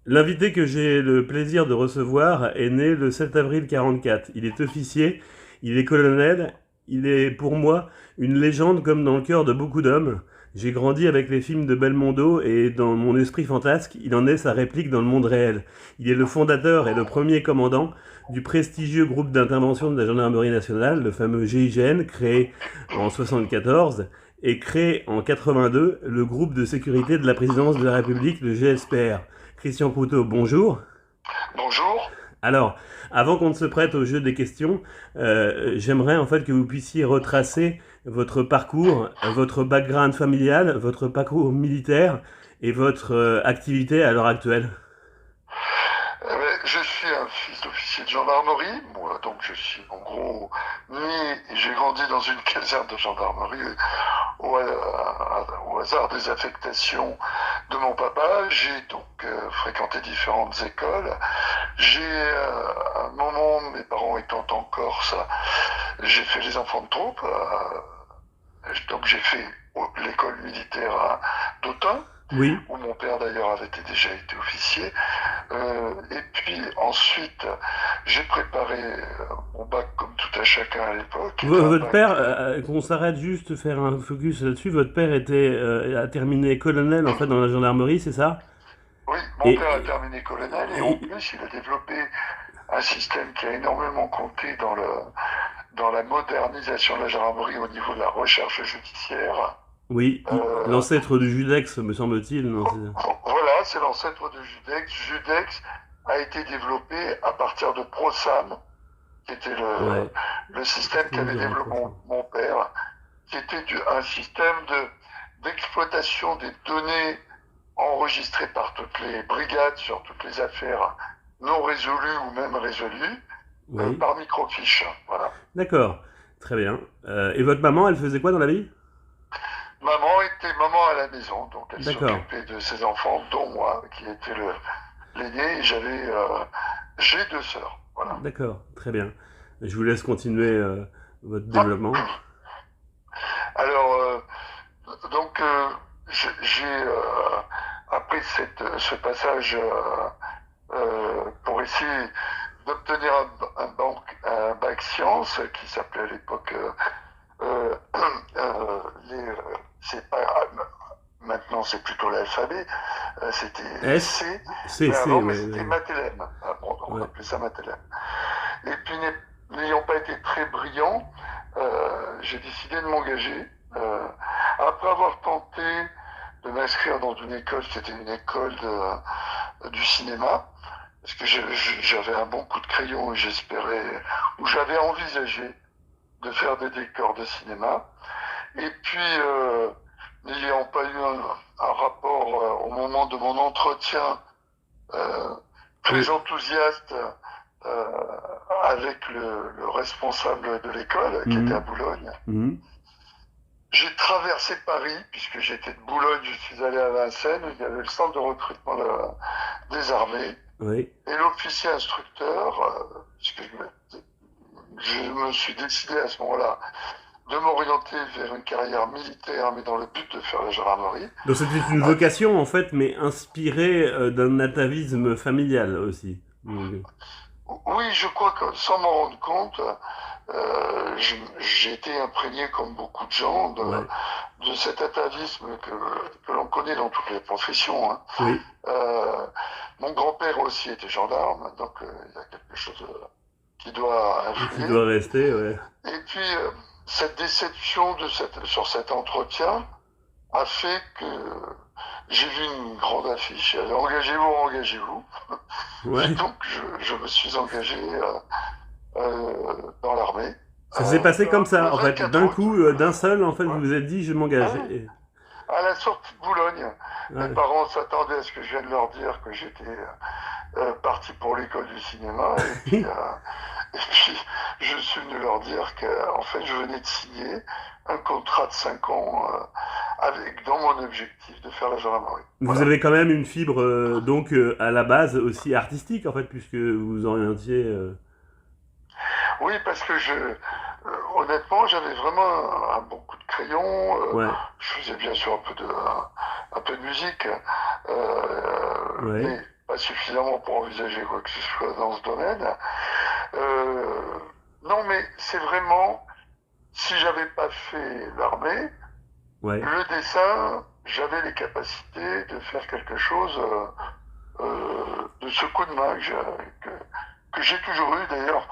L'invité que j'ai le plaisir de recevoir est né le 7 avril 44. Il est officier, il est colonel, il est pour moi une légende comme dans le cœur de beaucoup d'hommes. J'ai grandi avec les films de Belmondo et dans mon esprit fantasque, il en est sa réplique dans le monde réel. Il est le fondateur et le premier commandant du prestigieux groupe d'intervention de la gendarmerie nationale, le fameux GIGN, créé en 74 et créé en 82 le groupe de sécurité de la présidence de la République, le GSPR. Christian Proutot, bonjour. Bonjour. Alors, avant qu'on ne se prête au jeu des questions, j'aimerais en fait que vous puissiez retracer votre parcours, votre background familial, votre parcours militaire et votre activité à l'heure actuelle. Je suis un fils d'officier de gendarmerie, moi, donc je suis en gros né et j'ai grandi dans une caserne de gendarmerie au hasard des affectations de mon papa. J'ai donc fréquenté différentes écoles. À un moment, mes parents étant en Corse, j'ai fait les enfants de troupe, donc j'ai fait l'école militaire d'Autun, Oui. où mon père d'ailleurs avait déjà été officier. Et puis ensuite, j'ai préparé mon bac comme tout à chacun à l'époque, qui était un Votre bac. père, qu'on s'arrête juste faire un focus là-dessus, votre père a terminé colonel en fait dans la gendarmerie, c'est ça? Oui, mon père a et, terminé colonel et en et- plus, il a développé un système qui a énormément compté dans la modernisation de la gendarmerie au niveau de la recherche judiciaire. oui, Euh, l'ancêtre du Judex, me semble-t-il. Non, voilà, c'est l'ancêtre de Judex. Judex a été développé à partir de ProSam, qui était ouais, le c'est système ce qu'on me qu'avait dirait, développé pour ça. mon père, qui était un système d'exploitation des données enregistrées par toutes les brigades sur toutes les affaires non résolues ou même résolues Oui. par microfiche. Voilà. D'accord, très bien. Et votre maman, elle faisait quoi dans la vie? Maman était maman à la maison, donc elle D'accord, s'occupait de ses enfants, dont moi, qui était l'aîné, et j'ai deux sœurs. Voilà. d'accord, très bien. Je vous laisse continuer votre développement. Alors, j'ai après ce passage pour essayer d'obtenir un bac sciences qui s'appelait à l'époque euh, les c'est pas maintenant c'est plutôt l'alphabet, c'était S, C, C, mais C, avant mais ouais, c'était ouais. Mathelem. Ah, bon, on Ouais. appelait ça Mathelem. Et puis n'ayant pas été très brillant, j'ai décidé de m'engager. Après avoir tenté de m'inscrire dans une école, c'était une école du cinéma, parce que j'avais un bon coup de crayon et j'espérais, ou j'avais envisagé de faire des décors de cinéma. Et puis, n'ayant pas eu un rapport au moment de mon entretien euh, très Oui. enthousiaste euh, avec le responsable de l'école, qui était à Mhm, Boulogne, mhm. j'ai traversé Paris, puisque j'étais de Boulogne, je suis allé à Vincennes, où il y avait le centre de recrutement des armées. Oui. Et l'officier instructeur, puisque je me suis décidé à ce moment-là de m'orienter vers une carrière militaire, mais dans le but de faire la gendarmerie. Donc c'était une A dit, vocation en fait, mais inspirée d'un atavisme familial aussi. Donc, oui, je crois que sans m'en rendre compte, j'ai été imprégné, comme beaucoup de gens, ouais. de cet atavisme que l'on connaît dans toutes les professions. Hein. Oui. Euh, Mon grand-père aussi était gendarme, donc il y a quelque chose qui doit Qui influer. doit rester, ouais. Et puis, cette déception sur cet entretien a fait que j'ai vu une grande affiche. Engagez-vous, engagez-vous. Et Ouais. donc, je me suis engagé dans l'armée Ça s'est passé comme le ça, en fait. 24 D'un août. coup, d'un seul, en fait, vous Ouais. vous êtes dit, je m'engage. Hein, à la sortie de Boulogne. Mes Ouais. parents s'attendaient à ce que je vienne leur dire que j'étais parti pour l'école du cinéma. Et puis, je suis venu leur dire qu'en fait, je venais de signer un contrat de 5 ans dans mon objectif de faire la gendarmerie. Vous Voilà. avez quand même une fibre, donc, à la base aussi artistique, en fait, puisque vous vous orientiez. Oui, parce que honnêtement, j'avais vraiment un bon coup de crayon. Ouais. Je faisais bien sûr un peu de musique, Ouais. mais pas suffisamment pour envisager quoi que ce soit dans ce domaine. Euh, non, mais c'est vraiment, si j'avais pas fait l'armée, Ouais. le dessin, j'avais les capacités de faire quelque chose de ce coup de main que, que j'ai toujours eu d'ailleurs,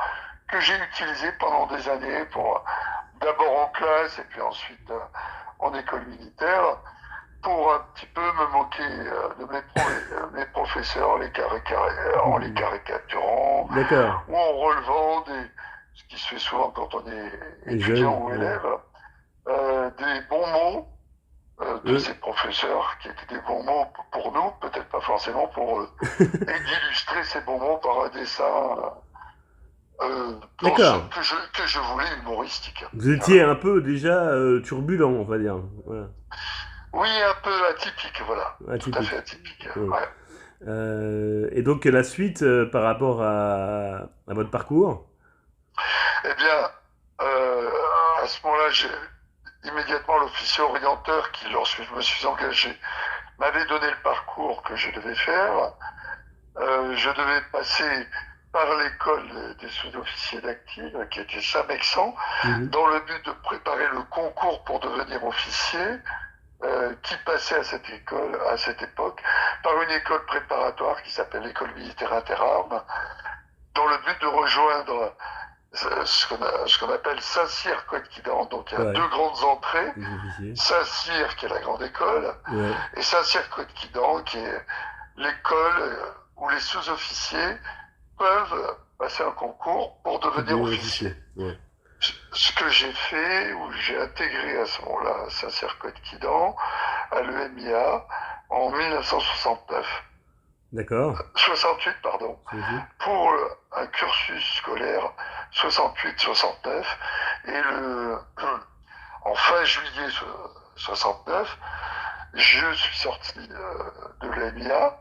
que j'ai utilisé pendant des années pour d'abord en classe et puis ensuite en école militaire pour un petit peu me moquer de mes professeurs en les caricaturant D'accord. ou en relevant ce qui se fait souvent quand on est Les étudiant jeunes, ou ouais. élève, des bons mots de Eux. ces professeurs qui étaient des bons mots pour nous, peut-être pas forcément pour eux, et d'illustrer ces bons mots par un dessin D'accord. que je voulais humoristique. Vous étiez Voilà. un peu déjà turbulent, on va dire. Voilà. Oui, un peu atypique, voilà. Tout à fait Atypique. atypique. Ouais. Ouais. Et donc la suite par rapport à votre parcours? Eh bien, à ce moment-là, j'ai immédiatement l'officier orienteur qui, lorsque je me suis engagé, m'avait donné le parcours que je devais faire. Je devais passer par l'école des sous-officiers d'active, qui était Saint-Mexan, Mhm. dans le but de préparer le concours pour devenir officier, qui passait à cette école, à cette époque, par une école préparatoire qui s'appelle l'école militaire interarmes, dans le but de rejoindre ce qu'on appelle Saint-Cyr-Côte-Quidan. Donc il y a Ouais, deux grandes entrées, les officiers. Saint-Cyr qui est la grande école, Ouais, et Saint-Cyr-Côte-Quidan qui est l'école où les sous-officiers peuvent passer un concours pour pour devenir devenir officier. officier. Ouais. Ce que j'ai fait, où j'ai intégré à ce moment-là Saint-Cyr-Côte-Quidan, à l'EMIA, en 1969. D'accord. 68, pardon, Ça aussi. pour un cursus scolaire 68-69. Et en fin juillet 69, je suis sorti de l'EMIA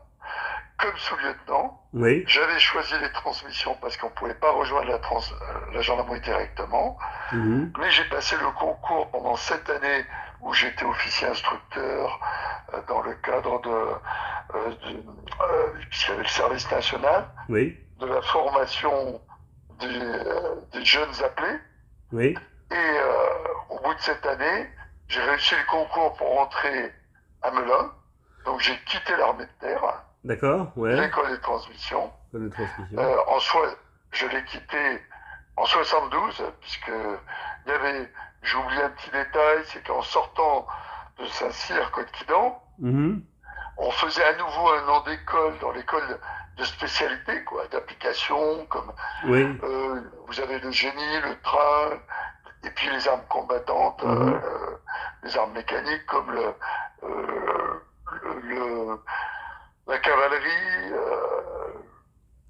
comme sous-lieutenant. Oui. J'avais choisi les transmissions parce qu'on ne pouvait pas rejoindre la gendarmerie directement. Mhm. Mais j'ai passé le concours pendant 7 années où j'étais officier instructeur dans le cadre puisqu'il y avait le service national, Oui. de la formation des jeunes appelés. Oui. Et au bout de cette année, j'ai réussi le concours pour rentrer à Melun. Donc j'ai quitté l'armée de terre, D'accord. Ouais. l'école des transmissions. Code de transmission. En soi, je l'ai quitté en 72, puisque il y avait, j'ai oublié un petit détail, c'est qu'en sortant de Saint-Cyr, Côte-Quidan, Mhm. on faisait à nouveau un an d'école dans l'école de spécialité, quoi, d'application, comme Oui. vous avez le génie, le train, et puis les armes combattantes, Mhm. les armes mécaniques comme la cavalerie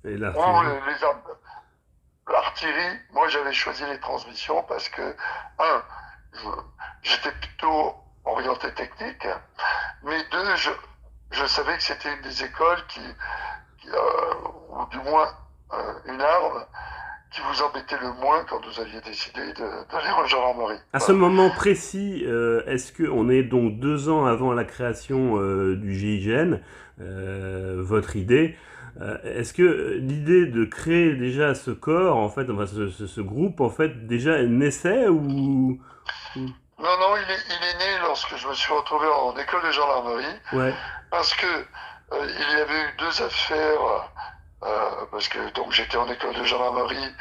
Et ou l'artillerie. les armes. L'artillerie, moi j'avais choisi les transmissions parce que, un, j'étais plutôt orienté technique, mais deux, je savais que c'était une des écoles ou du moins une arme qui vous embêtait le moins quand vous aviez décidé d'aller en gendarmerie. À ce Voilà. moment précis, est-ce que on est donc 2 ans avant la création du GIGN, votre idée, est-ce que l'idée de créer déjà ce corps, en fait, enfin ce groupe, en fait, déjà naissait ou... Non, non, il est né lorsque je me suis retrouvé en école de gendarmerie, Ouais. parce que il y avait eu deux affaires, parce que donc j'étais en école de gendarmerie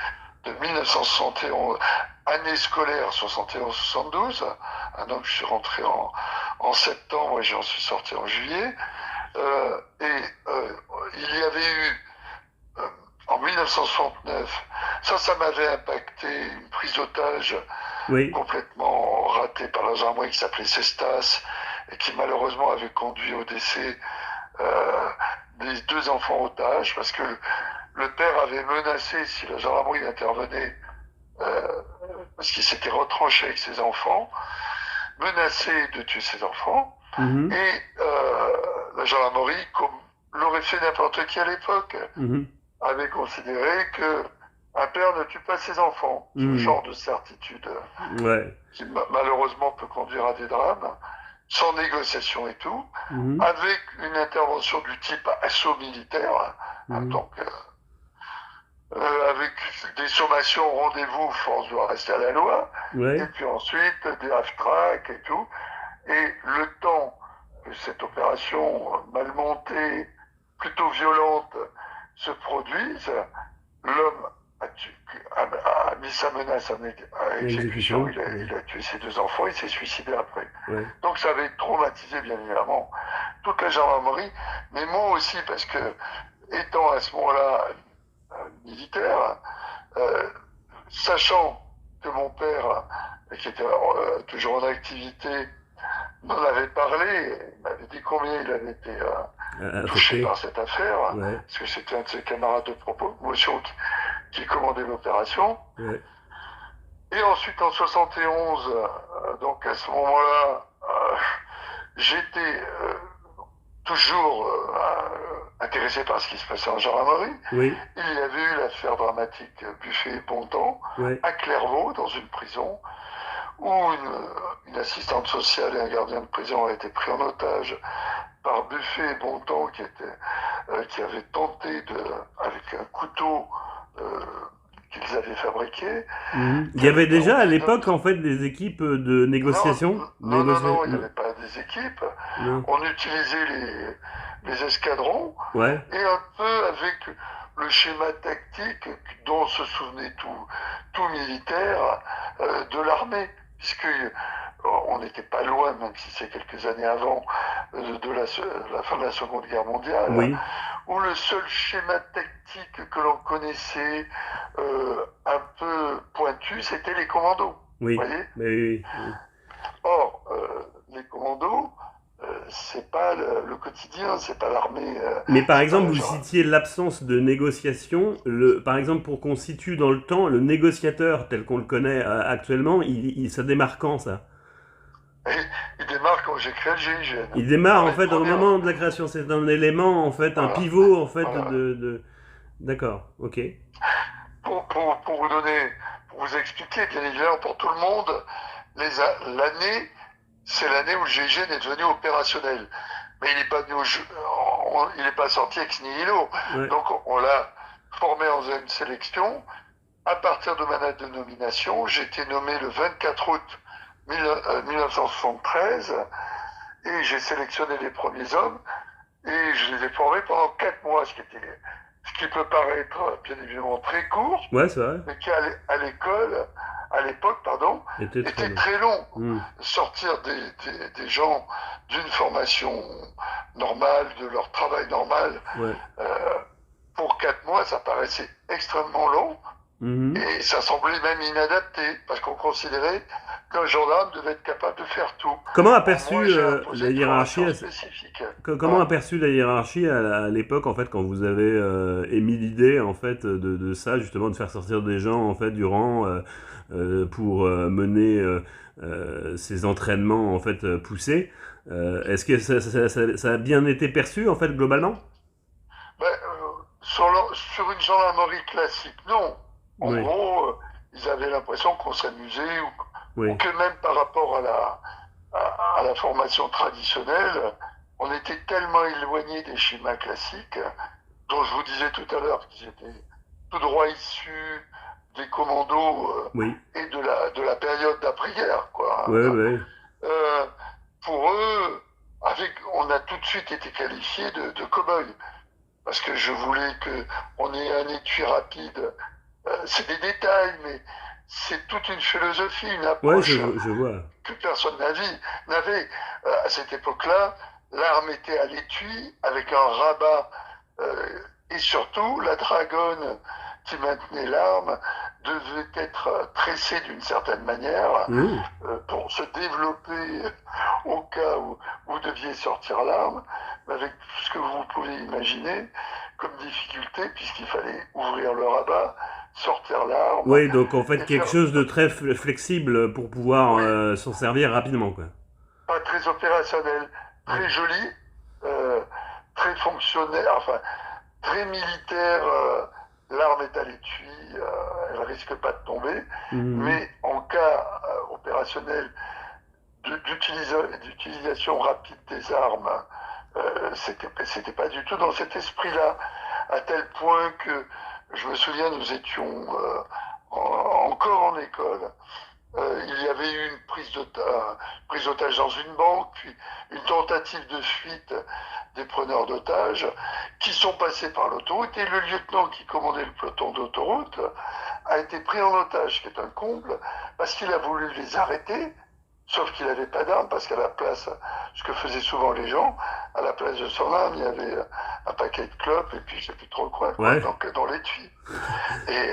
de 1971, année scolaire 71-72, donc je suis rentré en septembre et j'en suis sorti en juillet, et il y avait eu en 1969, ça m'avait impacté une prise d'otage Oui. complètement ratée par la gendarmerie qui s'appelait Cestas et qui malheureusement avait conduit au décès euh, des deux enfants otages parce que le père avait menacé si la gendarmerie intervenait euh, parce qu'il s'était retranché avec ses enfants, menacé de tuer ses enfants Mhm. et la gendarmerie, comme l'aurait fait n'importe qui à l'époque, Mhm. avait considéré que un père ne tue pas ses enfants. Ce Mhm. genre de certitude Ouais. qui malheureusement peut conduire à des drames. sans négociation et tout, Mhm. avec une intervention du type assaut militaire, hein, Mhm. donc avec des sommations au rendez-vous, force doit rester à la loi, et Ouais. puis ensuite des half-tracks et tout. Et le temps que cette opération mal montée, plutôt violente, se produise, l'homme a mis sa menace à exécution, Exécution. Ouais. il a tué ses deux enfants, il s'est suicidé après. Ouais. Donc ça avait traumatisé bien évidemment toute la gendarmerie, mais moi aussi parce que étant à ce moment-là militaire, euh, sachant que mon père, qui était toujours en activité, m'en avait parlé, il m'avait dit combien il avait été touché Affecté. par cette affaire, Ouais. parce que c'était un de ses camarades de promotion qui commandait l'opération. Ouais. Et ensuite en 71, donc à ce moment-là, j'étais toujours intéressé par ce qui se passait en gendarmerie. Oui. Il y avait eu l'affaire dramatique Buffet et Bontemps Ouais. à Clairvaux, dans une prison, où une assistante sociale et un gardien de prison ont été pris en otage par Buffet et Bontemps qui avaient tenté avec un couteau euh, qu'ils avaient fabriqué, Mhm. Il qui y avait avaient déjà à tenté l'époque en fait des équipes de Non, négociation. non, il n'y Non. avait pas des équipes. Non. On utilisait les escadrons Ouais. et un peu avec le schéma tactique dont se souvenait tout militaire de l'armée, puisque on n'était pas loin, même si c'est quelques années avant la fin de la Seconde Guerre mondiale, Oui. où le seul schéma tactique que l'on connaissait un peu pointu, c'était les commandos. Vous Oui. voyez. Mais oui. Oui. Or, les commandos, c'est pas le quotidien, c'est pas l'armée, Mais par c'est pas exemple, la vous genre. citiez l'absence de négociation. Par exemple, pour qu'on situe dans le temps, le négociateur tel qu'on le connaît actuellement, ça démarre quand ça? Et il démarre quand j'ai créé le GIGN, Il démarre dans en les fait au premières. moment de la création. C'est un élément en fait, un Voilà, pivot en fait voilà. D'accord. Ok. Pour vous donner, pour vous expliquer, bien évidemment, pour tout le monde, l'année, c'est l'année où le GIGN est devenu opérationnel. Mais il n'est pas, il n'est pas sorti ex nihilo. Ouais. Donc on l'a formé en faisant une sélection. À partir de ma date de nomination, j'ai été nommé le 24 août 1973 et j'ai sélectionné les premiers hommes et je les ai formés pendant 4 mois, ce qui peut paraître bien évidemment très court, Ouais, c'est vrai. mais qui à l'époque, pardon, Était très était long. très long. Hmm. Sortir des gens d'une formation normale, de leur travail normal, Ouais. euh, pour 4 mois, ça paraissait extrêmement long. Mhm. Et ça semblait même inadapté, parce qu'on considérait qu'un gendarme devait être capable de faire tout. Comment Or, moi, aperçu j'ai la imposé une hiérarchie formation spécifique. comment Ouais. aperçu la hiérarchie à l'époque en fait quand vous avez émis l'idée en fait de ça justement de faire sortir des gens en fait du rang pour mener ces entraînements en fait poussés. Est-ce que ça a bien été perçu en fait globalement? Ben, sur une gendarmerie classique, non. En Oui, gros, ils avaient l'impression qu'on s'amusait ou oui, que même par rapport à la formation traditionnelle, on était tellement éloigné des schémas classiques, dont je vous disais tout à l'heure qu'ils étaient tout droit issus des commandos oui, et de la période d'après-guerre, quoi. ouais, ouais, Euh, pour eux, on a tout de suite été qualifiés de cow-boys parce que je voulais qu'on ait un étui rapide. C'est des détails, mais c'est toute une philosophie, une ouais, approche je vois. que personne n'avait. À cette époque-là, l'arme était à l'étui avec un rabat et surtout la dragonne qui maintenait l'arme devait être tressée d'une certaine manière Mmh. pour se développer au cas où vous deviez sortir l'arme, avec tout ce que vous pouvez imaginer comme difficulté, puisqu'il fallait ouvrir le rabat, sortir l'arme Oui, donc en fait et quelque faire. chose de très flexible pour pouvoir Oui, s'en servir rapidement quoi. pas très opérationnel, Ouais. très joli, euh, très fonctionnel, enfin, très militaire. L'arme est à l'étui, elle risque pas de tomber, Mhm. mais en cas opérationnel d'utilisation rapide des armes, c'était pas du tout dans cet esprit-là, à tel point que je me souviens, nous étions encore en école. Il y avait eu une prise d'otage dans une banque, puis une tentative de fuite des preneurs d'otages qui sont passés par l'autoroute, et le lieutenant qui commandait le peloton d'autoroute a été pris en otage, ce qui est un comble, parce qu'il a voulu les arrêter, sauf qu'il n'avait pas d'arme, parce qu'à la place, ce que faisaient souvent les gens, à la place de son arme, il y avait un paquet de clopes, et puis je sais plus trop quoi, Ouais. donc dans l'étui. Et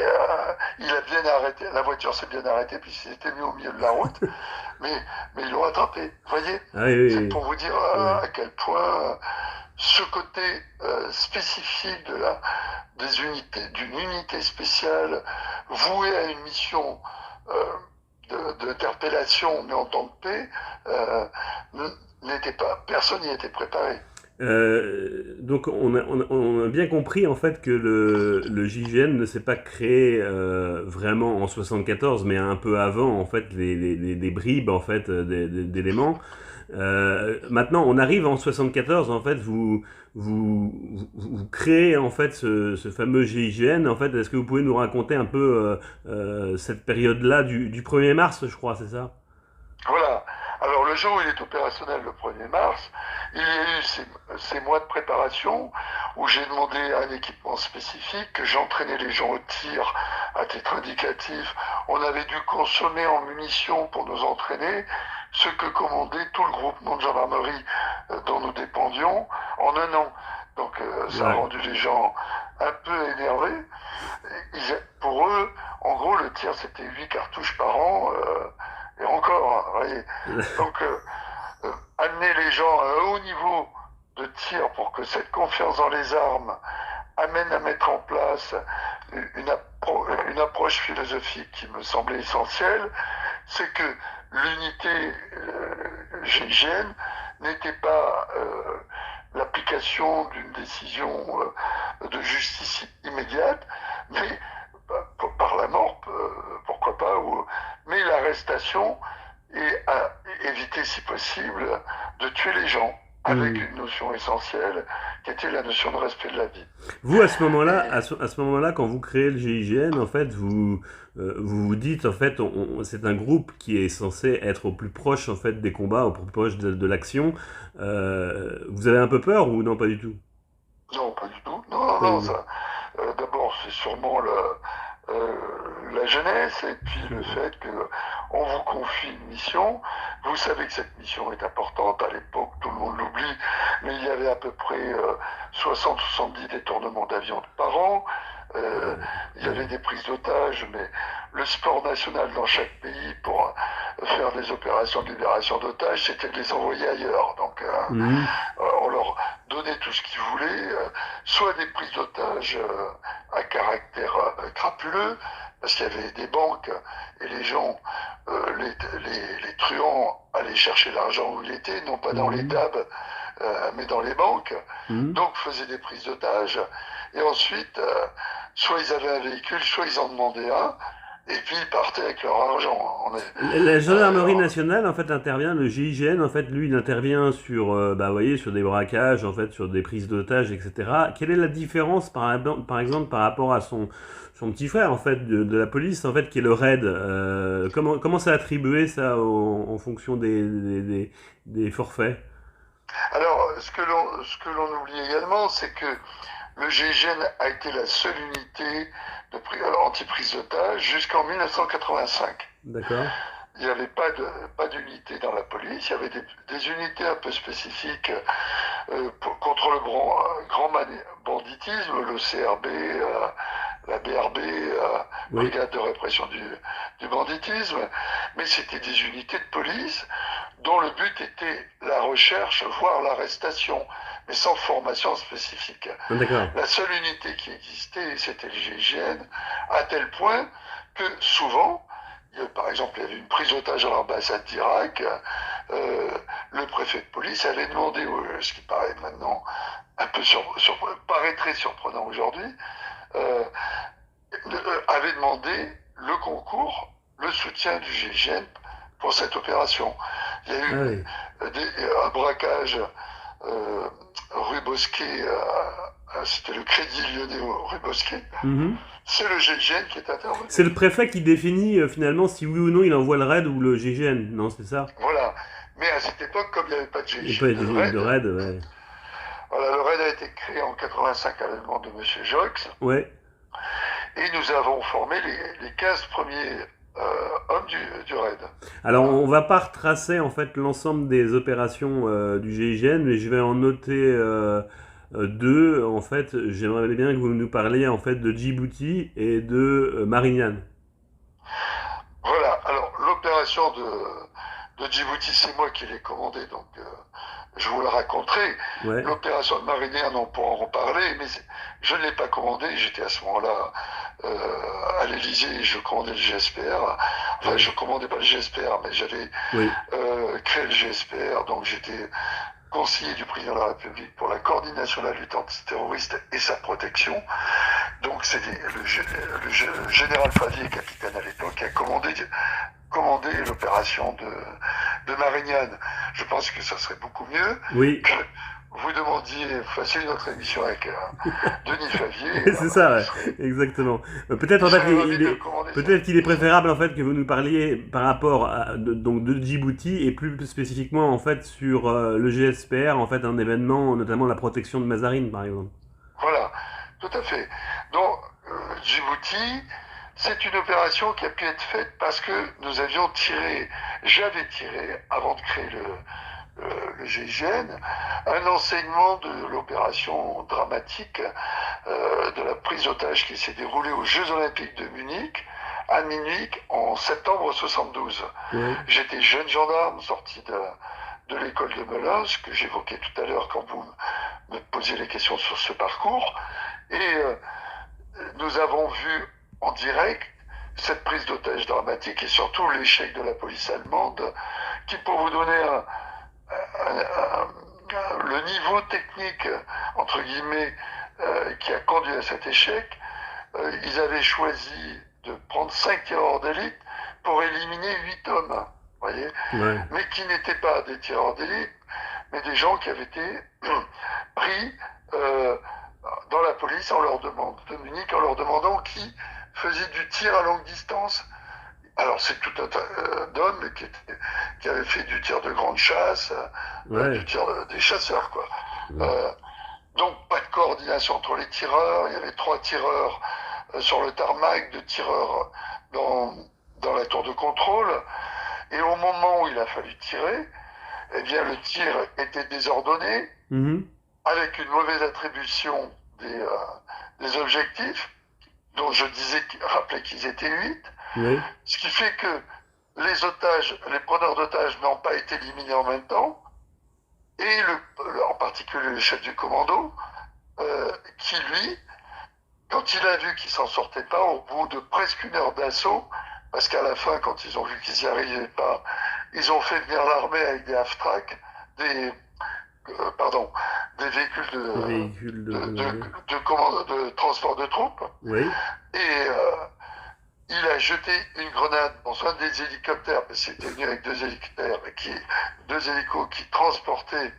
il a bien arrêté, la voiture s'est bien arrêtée, puis il s'était mis au milieu de la route, mais ils l'ont attrapé, vous voyez. Ah oui, oui, C'est oui. pour vous dire Ouais. à quel point ce côté spécifique d'une unité spéciale vouée à une mission d'interpellation, mais en tant que paix, euh, personne n'y était préparé. Donc on a bien compris en fait que le JGN ne s'est pas créé vraiment en 74, mais un peu avant en fait des bribes en fait d'éléments. Maintenant on arrive en 74 en fait vous créez en fait ce fameux GIGN en fait. Est-ce que vous pouvez nous raconter un peu cette période-là du 1er mars, je crois, c'est ça? Voilà. Alors le jour où il est opérationnel, le 1er mars, il y a eu ces mois de préparation où j'ai demandé un équipement spécifique, que j'entraînais les gens au tir à titre indicatif. On avait dû consommer en munitions pour nous entraîner ce que commandait tout le groupement de gendarmerie dont nous dépendions en un an. Donc ça a Ouais. rendu les gens un peu énervés. Pour eux, en gros, le tir, c'était 8 cartouches par an. Et encore, hein, vous voyez. Donc, amener les gens à un haut niveau de tir pour que cette confiance dans les armes amène à mettre en place une approche philosophique qui me semblait essentielle, c'est que l'unité GIGN n'était pas l'application d'une décision de justice immédiate, mais par la mort, pourquoi pas, mais l'arrestation et à éviter si possible de tuer les gens avec Hmm. une notion essentielle qui était la notion de respect de la vie. Vous, à ce moment-là, Et à ce moment-là, quand vous créez le GIGN, en fait, vous vous dites, en fait, c'est un groupe qui est censé être au plus proche, en fait, des combats, au plus proche de l'action. Vous avez un peu peur ou non, pas du tout? non, pas du tout. Non, non, Pas du non, tout. ça. D'abord, c'est sûrement la jeunesse et puis le fait que on vous confie une mission. Vous savez que cette mission est importante. À l'époque, tout le monde l'oublie, mais il y avait à peu près 60-70 détournements d'avions par an. Euh, Ouais. il y avait des prises d'otages, mais le sport national dans chaque pays pour faire des opérations de libération d'otages, c'était de les envoyer ailleurs. Donc, Mhm. on leur donnait tout ce qu'ils voulaient, soit des prises d'otages à caractère crapuleux, parce qu'il y avait des banques et les gens, les truands allaient chercher l'argent où il était, non pas dans les Mhm. DAB, mais dans les banques, Mhm. donc faisaient des prises d'otages, et ensuite, soit ils avaient un véhicule, soit ils en demandaient un, et puis ils partaient avec leur argent. La gendarmerie nationale, en fait, intervient, le GIGN, en fait, lui, il intervient sur, bah, vous voyez, sur des braquages, en fait, sur des prises d'otages, etc. Quelle est la différence, par exemple, par rapport à son petit frère, en fait, de la police, en fait, qui est le RAID? Comment c'est attribué, ça, en fonction des forfaits? Alors, ce que l'on oublie également, c'est que le GIGN a été la seule unité anti-prise d'otage jusqu'en 1985. D'accord? Il n'y avait pas d'unité dans la police, il y avait des unités un peu spécifiques contre le banditisme, le CRB, la BRB, Oui. Brigade de répression du banditisme, mais c'était des unités de police dont le but était la recherche, voire l'arrestation, mais sans formation spécifique. Ah, d'accord. La seule unité qui existait, c'était le GIGN, à tel point que souvent, par exemple, il y avait une prise d'otage à l'ambassade d'Irak, euh, le préfet de police avait demandé, ce qui paraît maintenant un peu paraît très surprenant aujourd'hui, euh, avait demandé le concours, le soutien du GIGN pour cette opération. Il y a Ah eu oui. un braquage rue Bosquet, c'était le Crédit Lyonnais rue Bosquet. Mhm. C'est le GIGN qui est intervenu. C'est le préfet qui définit finalement si oui ou non il envoie le raid ou le GIGN, non, c'est ça? Voilà. Mais à cette époque, comme il n'y avait pas de Il n'y a pas GIGN, de de RAID, raid, ouais. voilà, le RAID a été créé en 85 à la demande de M. Jox, Ouais. et nous avons formé les 15 premiers hommes du RAID. Alors Voilà. on va pas retracer en fait l'ensemble des opérations du GIGN, mais je vais en noter deux. En fait, j'aimerais bien que vous nous parliez en fait de Djibouti et de Marignane. Voilà. Alors, l'opération de Djibouti, c'est moi qui l'ai commandée, donc je vous la raconterai. Ouais. L'opération de Marinière, on pourra en reparler, mais je ne l'ai pas commandée. J'étais à ce moment-là à l'Élysée, je commandais le GSPR. Enfin, Ouais. je commandais pas le GSPR, mais j'avais Oui. créé le GSPR, donc j'étais conseiller du président de la République pour la coordination de la lutte antiterroriste et sa protection. Donc c'est le général Favier, capitaine à l'époque, qui a commandé l'opération de Marignane. Je pense que ça serait beaucoup mieux Oui. que vous demandiez, fassiez une autre émission avec Denis Favier. C'est ça, ouais. Serait, Exactement. Peut-être il en fait serait ravi de commander ça. peut-être qu'il est préférable en fait que vous nous parliez par rapport à donc de Djibouti et plus spécifiquement en fait sur le GSPR, en fait un événement notamment la protection de Mazarine par exemple. Voilà, tout à fait. Donc, Djibouti, c'est une opération qui a pu être faite parce que nous avions tiré, j'avais tiré, avant de créer le GIGN, un enseignement de l'opération dramatique de la prise d'otage qui s'est déroulée aux Jeux Olympiques de Munich, à Munich, en septembre 72. Ouais. J'étais jeune gendarme sorti de l'école de Melun, ce que j'évoquais tout à l'heure quand vous me posiez les questions sur ce parcours. Et nous avons vu en direct cette prise d'otage dramatique et surtout l'échec de la police allemande, qui, pour vous donner le niveau technique, entre guillemets, qui a conduit à cet échec, ils avaient choisi de prendre 5 tireurs d'élite pour éliminer 8 hommes, voyez, Ouais. mais qui n'étaient pas des tireurs d'élite, mais des gens qui avaient été pris dans la police en leur demandant, de Munich, en leur demandant qui faisait du tir à longue distance. Alors c'est tout un tas d'hommes qui avaient fait du tir de grande chasse, Ouais. du tir des chasseurs, quoi. Ouais. Euh, donc pas de coordination entre les tireurs. Il y avait 3 tireurs sur le tarmac, 2 tireurs dans la tour de contrôle. Et au moment où il a fallu tirer, eh bien le tir était désordonné, Mhm. avec une mauvaise attribution des objectifs, dont je rappelais qu'ils étaient 8, Oui. ce qui fait que les preneurs d'otages n'ont pas été éliminés en même temps, et en particulier le chef du commando, qui lui, quand il a vu qu'il s'en sortait pas, au bout de presque une heure d'assaut, parce qu'à la fin, quand ils ont vu qu'ils n'y arrivaient pas, ils ont fait venir l'armée avec des half-track, des, pardon, des véhicules Les véhicules de transport de troupes, Oui. et il a jeté une grenade dans soit des hélicoptères, parce qu'il était venu avec 2 hélicoptères, 2 hélicos qui transportaient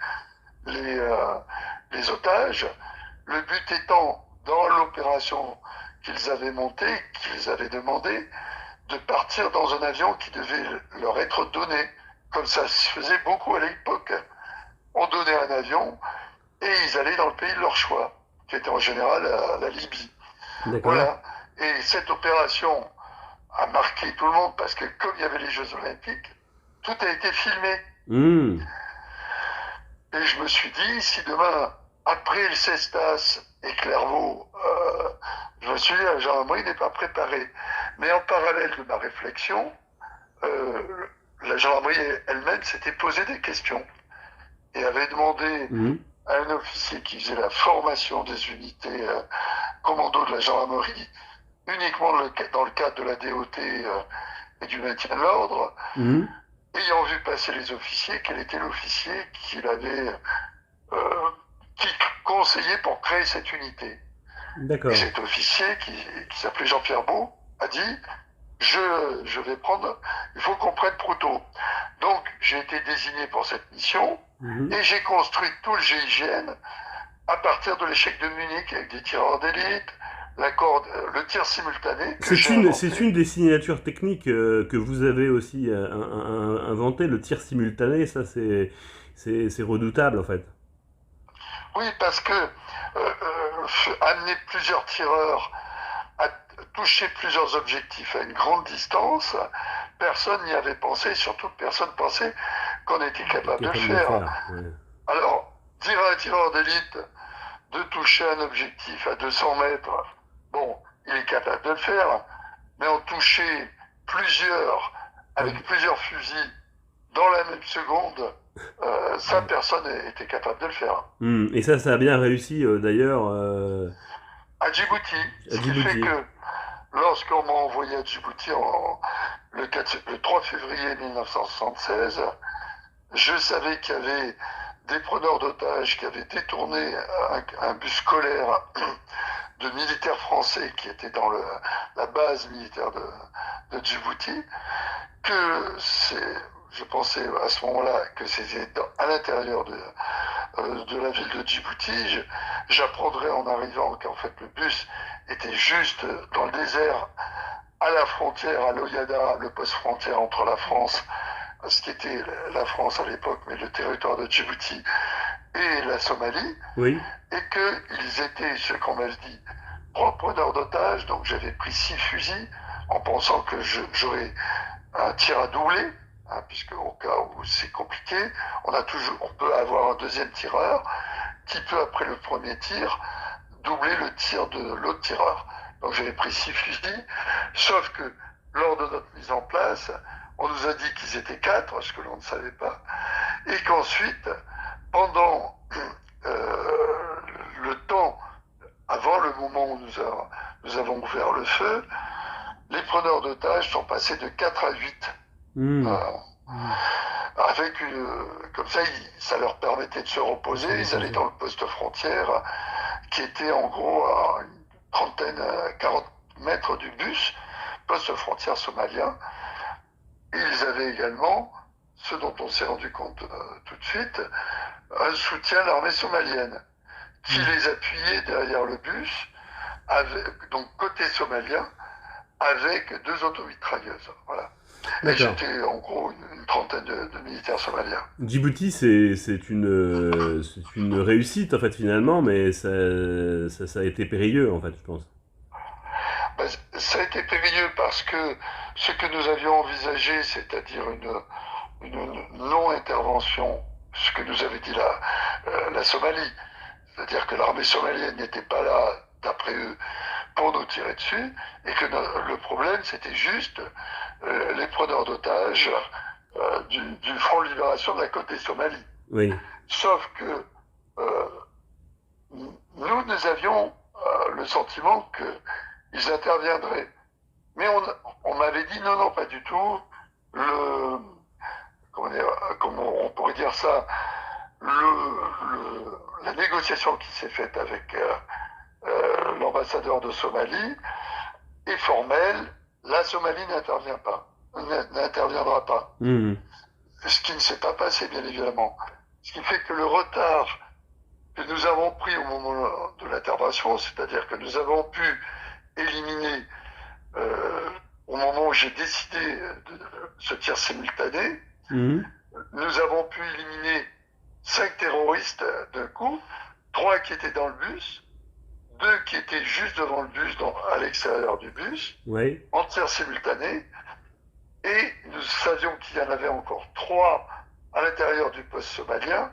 les otages. Le but étant, dans l'opération qu'ils avaient montée, qu'ils avaient demandé, de partir dans un avion qui devait leur être donné. Comme ça se faisait beaucoup à l'époque. On donnait un avion et ils allaient dans le pays de leur choix, qui était en général la Libye. D'accord. Voilà. Et cette opération a marqué tout le monde parce que comme il y avait les Jeux Olympiques, tout a été filmé. Mmh. Et je me suis dit, si demain, après le Cestas et Clairvaux, je me suis dit, la gendarmerie n'est pas préparée. Mais en parallèle de ma réflexion, la gendarmerie elle-même s'était posé des questions et avait demandé Mmh. à un officier qui faisait la formation des unités commando de la gendarmerie, uniquement dans le cadre de la DOT et du maintien de l'ordre, Mmh. ayant vu passer les officiers, quel était l'officier qui conseillait pour créer cette unité. D'accord. Et cet officier, qui s'appelait Jean-Pierre Beau, a dit je vais prendre, il faut qu'on prenne Proutot. Donc, j'ai été désigné pour cette mission Mhm. et j'ai construit tout le GIGN à partir de l'échec de Munich avec des tireurs d'élite, le tir simultané que j'ai C'est inventé. une des signatures techniques que vous avez aussi inventé, le tir simultané, ça c'est redoutable en fait. Oui, parce que amener plusieurs tireurs à toucher plusieurs objectifs à une grande distance, personne n'y avait pensé, surtout personne pensait qu'on était T'es capable de le capable de le faire. faire. Ouais. Alors, dire à un tireur d'élite de toucher un objectif à 200 mètres, bon, il est capable de le faire, mais en toucher plusieurs, Ah, avec plusieurs fusils, dans la même seconde, ça, personne n'était capable de le faire. et ça a bien réussi d'ailleurs À Djibouti, à ce qui fait Djibouti. que lorsqu'on m'a envoyé à Djibouti le 3 février 1976, je savais qu'il y avait des preneurs d'otages qui avaient détourné un bus scolaire de militaires français qui était dans la base militaire de Djibouti, je pensais à ce moment-là que c'était à l'intérieur de la ville de Djibouti. J'apprendrai en arrivant qu'en fait le bus était juste dans le désert, à la frontière, à l'Oyada, le poste frontière entre la France, ce qui était la France à l'époque, mais le territoire de Djibouti, et la Somalie, Oui. et qu'ils étaient, ce qu'on m'a dit, preneurs d'otages. Donc j'avais pris 6 fusils en pensant que j'aurais un tir à doubler, hein, puisque au cas où c'est compliqué, on peut avoir un deuxième tireur qui peut, après le premier tir, doubler le tir de l'autre tireur. Donc j'avais pris 6 fusils, sauf que lors de notre mise en place, on nous a dit qu'ils étaient 4, ce que l'on ne savait pas, et qu'ensuite, pendant le temps, avant le moment où nous avons ouvert le feu, les preneurs d'otages sont passés de 4 à 8. Hmm. Euh, avec comme ça leur permettait de se De se reposer. Ils allaient reposer. dans le poste frontière, qui était en gros à une trentaine, 40 mètres du bus, poste frontière somalien. Et ils avaient également, ce dont on s'est rendu compte tout de suite, un soutien à l'armée somalienne, qui Hmm. les appuyait derrière le bus, donc côté somalien, avec 2 automitrailleuses. Voilà. Et D'accord. j'étais en gros une trentaine de militaires somaliens. Djibouti, c'est une réussite en fait finalement, mais ça a été périlleux en fait, je pense. Ben, ça a été périlleux parce que ce que nous avions envisagé, c'est-à-dire une non-intervention, ce que nous avait dit la Somalie, c'est-à-dire que l'armée somalienne n'était pas là, d'après eux, pour nous tirer dessus, et que le problème, c'était juste les preneurs d'otages du Front de Libération de la côte des Somalies. Oui. Sauf que euh, nous avions le sentiment qu'ils interviendraient. Mais on m'avait dit non, non, pas du tout. Le, comment on pourrait dire ça, la négociation qui s'est faite avec l'ambassadeur de Somalie est formelle. La Somalie n'interviendra pas. Hmm. Ce qui ne s'est pas passé, bien évidemment. Ce qui fait que le retard que nous avons pris au moment de l'intervention, c'est-à-dire que nous avons pu éliminer, euh, au moment où j'ai décidé de ce tir simultané, Hmm. nous avons pu éliminer 5 terroristes d'un coup, 3 qui étaient dans le bus, 2 qui étaient juste devant le bus, à l'extérieur du bus, Oui. en tir simultané, et nous savions qu'il y en avait encore 3 à l'intérieur du poste somalien,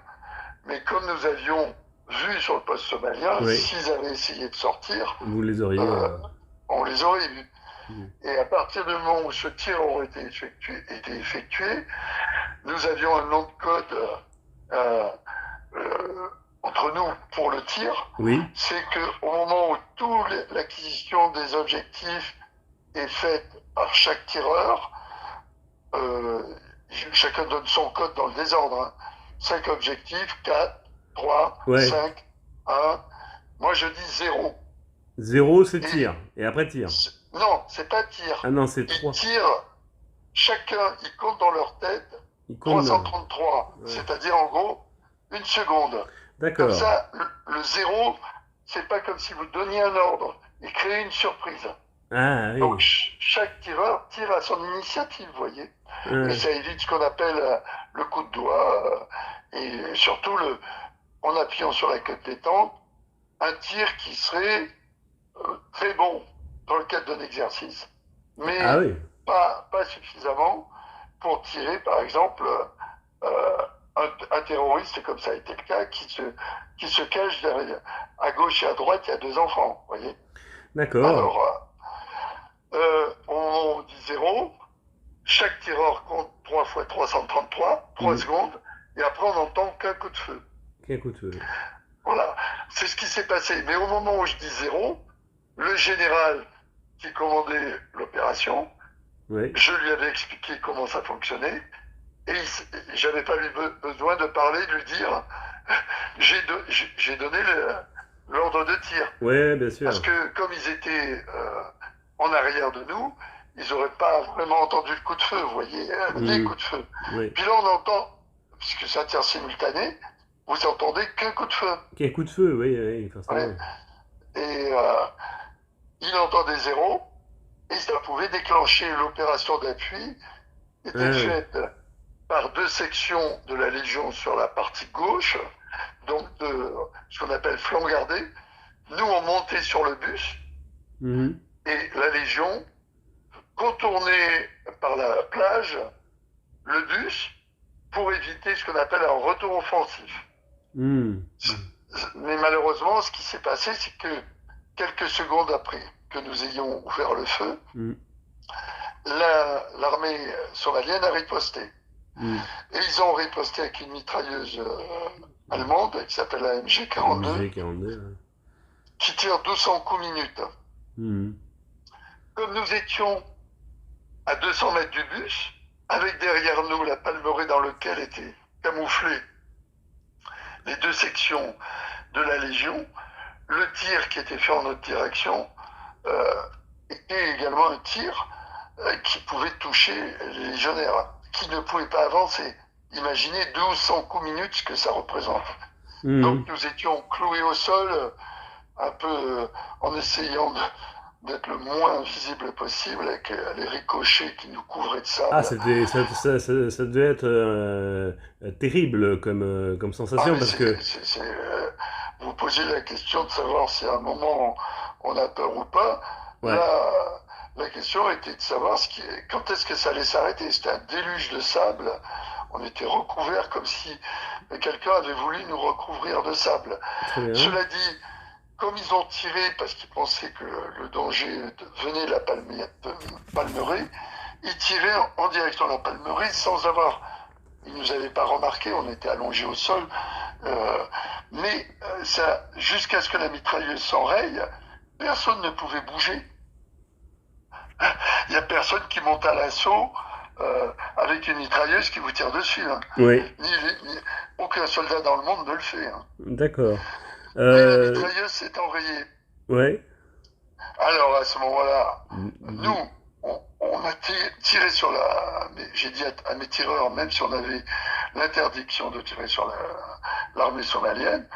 mais comme nous avions vu sur le poste somalien, Oui. s'ils avaient essayé de sortir, Vous les auriez. euh, on les aurait vus. Hmm. Et à partir du moment où ce tir aurait été effectué, nous avions un nom de code euh, entre nous pour le tir. Oui. C'est qu'au moment où toute l'acquisition des objectifs est faite par chaque tireur, euh, chacun donne son code dans le désordre. Hein. 5 objectifs, 4, 3, Ouais. 5, 1. Moi je dis 0. Zéro, c'est Et tir. Et après tir. Non, c'est pas tir. Ah non, c'est Ils 3. tirent, chacun, ils comptent dans leur tête Il compte. 333, Ouais. c'est-à-dire en gros une seconde. Comme D'accord. ça, le zéro, c'est pas comme si vous donniez un ordre et créez une surprise. Ah Donc oui. chaque tireur tire à son initiative, vous voyez. Et Ouais. ça évite ce qu'on appelle le coup de doigt et surtout en appuyant sur la queue détente, un tir qui serait très bon dans le cadre d'un exercice, Ah mais oui. pas suffisamment pour tirer, par exemple, un terroriste, comme ça a été le cas, qui se cache derrière, à gauche et à droite, il y a deux enfants, vous voyez. D'accord. Alors, on dit zéro, chaque tireur compte 3 fois 333, 3 Hmm. secondes, et après on n'entend qu'un coup de feu. Quel coup de feu. Voilà, c'est ce qui s'est passé. Mais au moment où je dis zéro, le général qui commandait l'opération, Oui. je lui avais expliqué comment ça fonctionnait, et j'avais pas eu besoin de parler, de lui dire, j'ai donné l'ordre de tir. Ouais, bien Parce sûr. que comme ils étaient en arrière de nous, ils n'auraient pas vraiment entendu le coup de feu, vous voyez, les Hmm. coups de feu. Oui. Puis là, on entend, puisque c'est un tir simultané, vous entendez qu'un coup de feu. Quel coup de feu, oui, oui, Ouais. forcément. Et il entendait zéro, et ça pouvait déclencher l'opération d'appui, qui était Ah oui. faite par deux sections de la Légion sur la partie gauche, donc de ce qu'on appelle flanc gardé. Nous, on montait sur le bus, Mhm. et la Légion contournait par la plage le bus pour éviter ce qu'on appelle un retour offensif. Hmm. Mais malheureusement, ce qui s'est passé, c'est que quelques secondes après que nous ayons ouvert le feu, Hmm. l'armée somalienne a riposté. Hmm. Et ils ont riposté avec une mitrailleuse allemande qui s'appelle la MG-42, MG42. Ouais. qui tire 200 coups minutes. Hmm. Comme nous étions à 200 mètres du bus, avec derrière nous la palmeraie dans laquelle étaient camouflées les deux sections de la Légion, le tir qui était fait en notre direction était également un tir qui pouvait toucher les légionnaires, qui ne pouvaient pas avancer. Imaginez 1200 coups minutes, ce que ça représente. Hmm. Donc nous étions cloués au sol, un peu en essayant d'être le moins visible possible, avec les ricochets qui nous couvraient de Ah, sable. ça devait être terrible comme Ah sensation mais parce que. vous posez la question de savoir si à un moment on a peur ou pas. Ouais. Là, la question était de savoir quand est-ce que ça allait s'arrêter. C'était un déluge de sable. On était recouverts comme si quelqu'un avait voulu nous recouvrir de sable. Très bien. Cela dit, comme ils ont tiré parce qu'ils pensaient que le danger venait de la palmeraie, ils tiraient en direction de la palmeraie sans avoir. Ils ne nous avaient pas remarqué, on était allongés au sol. Mais ça, jusqu'à ce que la mitrailleuse s'enraye, personne ne pouvait bouger. Il n'y a personne qui monte à l'assaut avec une mitrailleuse qui vous tire dessus. Hein. Oui. Aucun soldat dans le monde ne le fait. Hein. D'accord. Mais la mitrailleuse s'est enrayée. Ouais. Alors à ce moment-là, Mhm. nous, on a tiré sur la. J'ai dit à mes tireurs, même si on avait l'interdiction de tirer sur l'armée somalienne,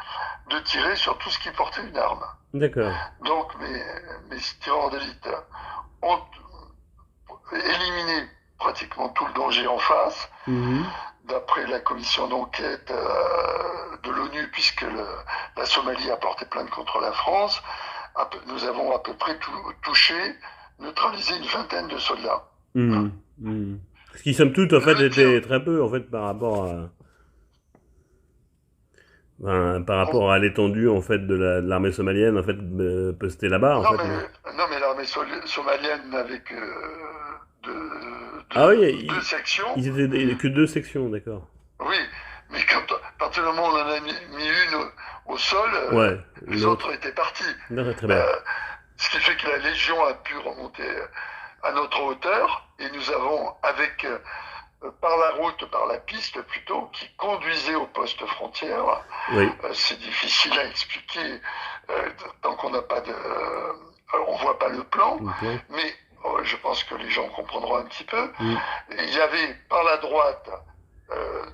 de tirer sur tout ce qui portait une arme. D'accord. Donc mes tireurs d'élite ont éliminé pratiquement tout le danger en face, Mhm. d'après la commission d'enquête de l'ONU, puisque la Somalie a porté plainte contre la France. Nous avons à peu près touché, neutralisé une vingtaine de soldats. Mhm. Mhm. Ce qui, somme toute, en fait, Le tir, était très peu, en fait, par rapport à l'étendue, en fait, de l'armée somalienne, en fait, postée là-bas, en non fait, non? mais, non mais l'armée somalienne n'avait que Ah oui, deux sections. ils étaient que deux sections, d'accord. Oui, mais quand, à partir du moment où on en a mis une au sol, Ouais, les l'autre. autres étaient partis. D'accord, très bien. Euh, Ce qui fait que la Légion a pu remonter à notre hauteur et nous avons, par la route, par la piste plutôt, qui conduisait au poste frontière, Oui. c'est difficile à expliquer tant qu'on n'a pas de. Alors on voit pas le plan, plan, le plan. mais je pense que les gens comprendront un petit peu. Mm. Il y avait par la droite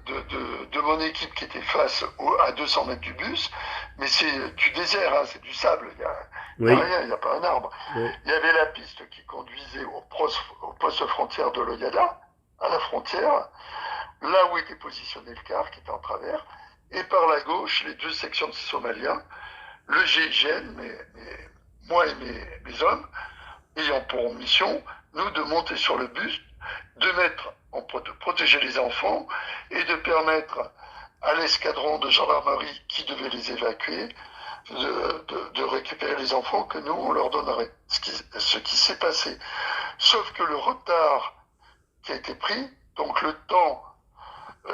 de mon équipe qui était face à 200 mètres du bus, mais c'est du désert, hein, c'est du sable, il n'y a Oui, rien, il n'y a pas un arbre. oui. Il y avait la piste qui conduisait au poste frontière de Loyada, à la frontière, là où était positionné le car, qui était en travers, et par la gauche, les deux sections de Somaliens, le GIGN, moi et mes hommes, ayant pour mission, nous, de monter sur le bus, de protéger les enfants et de permettre à l'escadron de gendarmerie qui devait les évacuer de récupérer les enfants que nous, on leur donnerait. Ce qui s'est passé. Sauf que le retard qui a été pris, donc le temps,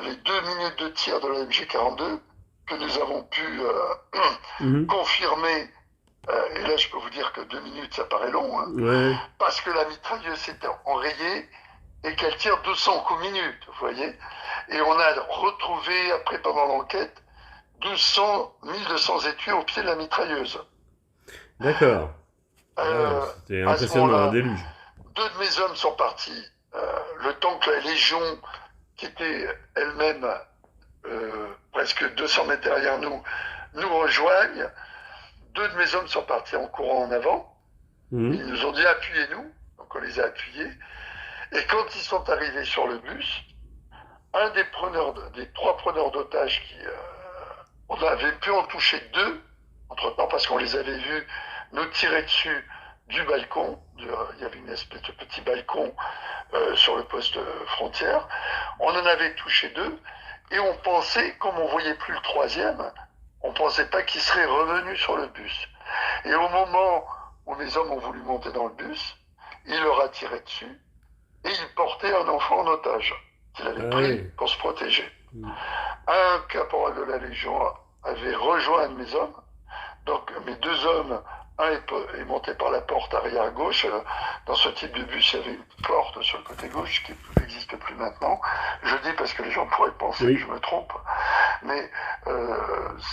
les 2 minutes de tir de la MG42, que nous avons pu Mhm. confirmer, et là je peux vous dire que 2 minutes ça paraît long, hein, Ouais. parce que la mitrailleuse s'était enrayée et qu'elle tire 200 coups minutes, vous voyez. Et on a retrouvé, après pendant l'enquête, 1200 étuis au pied de la mitrailleuse. D'accord. Ouais, Euh, c'était à ce impressionnant, un moment-là, déluge. 2 de mes hommes sont partis, le temps que la Légion, qui était elle-même presque 200 mètres derrière nous, nous rejoigne. 2 de mes hommes sont partis en courant en avant. Mhm. Ils nous ont dit appuyez-nous, donc on les a appuyés. Et quand ils sont arrivés sur le bus, un des 3 preneurs d'otages on avait pu en toucher 2 entre-temps parce qu'on les avait vus nous tirer dessus du balcon. Il y avait une espèce de petit balcon sur le poste frontière. On en avait touché 2 et on pensait, comme on voyait plus le troisième, on pensait pas qu'il serait revenu sur le bus. Et au moment où mes hommes ont voulu monter dans le bus, il leur a tiré dessus et il portait un enfant en otage qu'il avait pris pour se protéger. Un caporal de la Légion avait rejoint un de mes hommes. Donc mes 2 hommes, un est monté par la porte arrière gauche. Dans ce type de bus, il y avait une porte sur le côté gauche qui n'existe plus maintenant. Je dis parce que les gens pourraient penser que je me trompe. Mais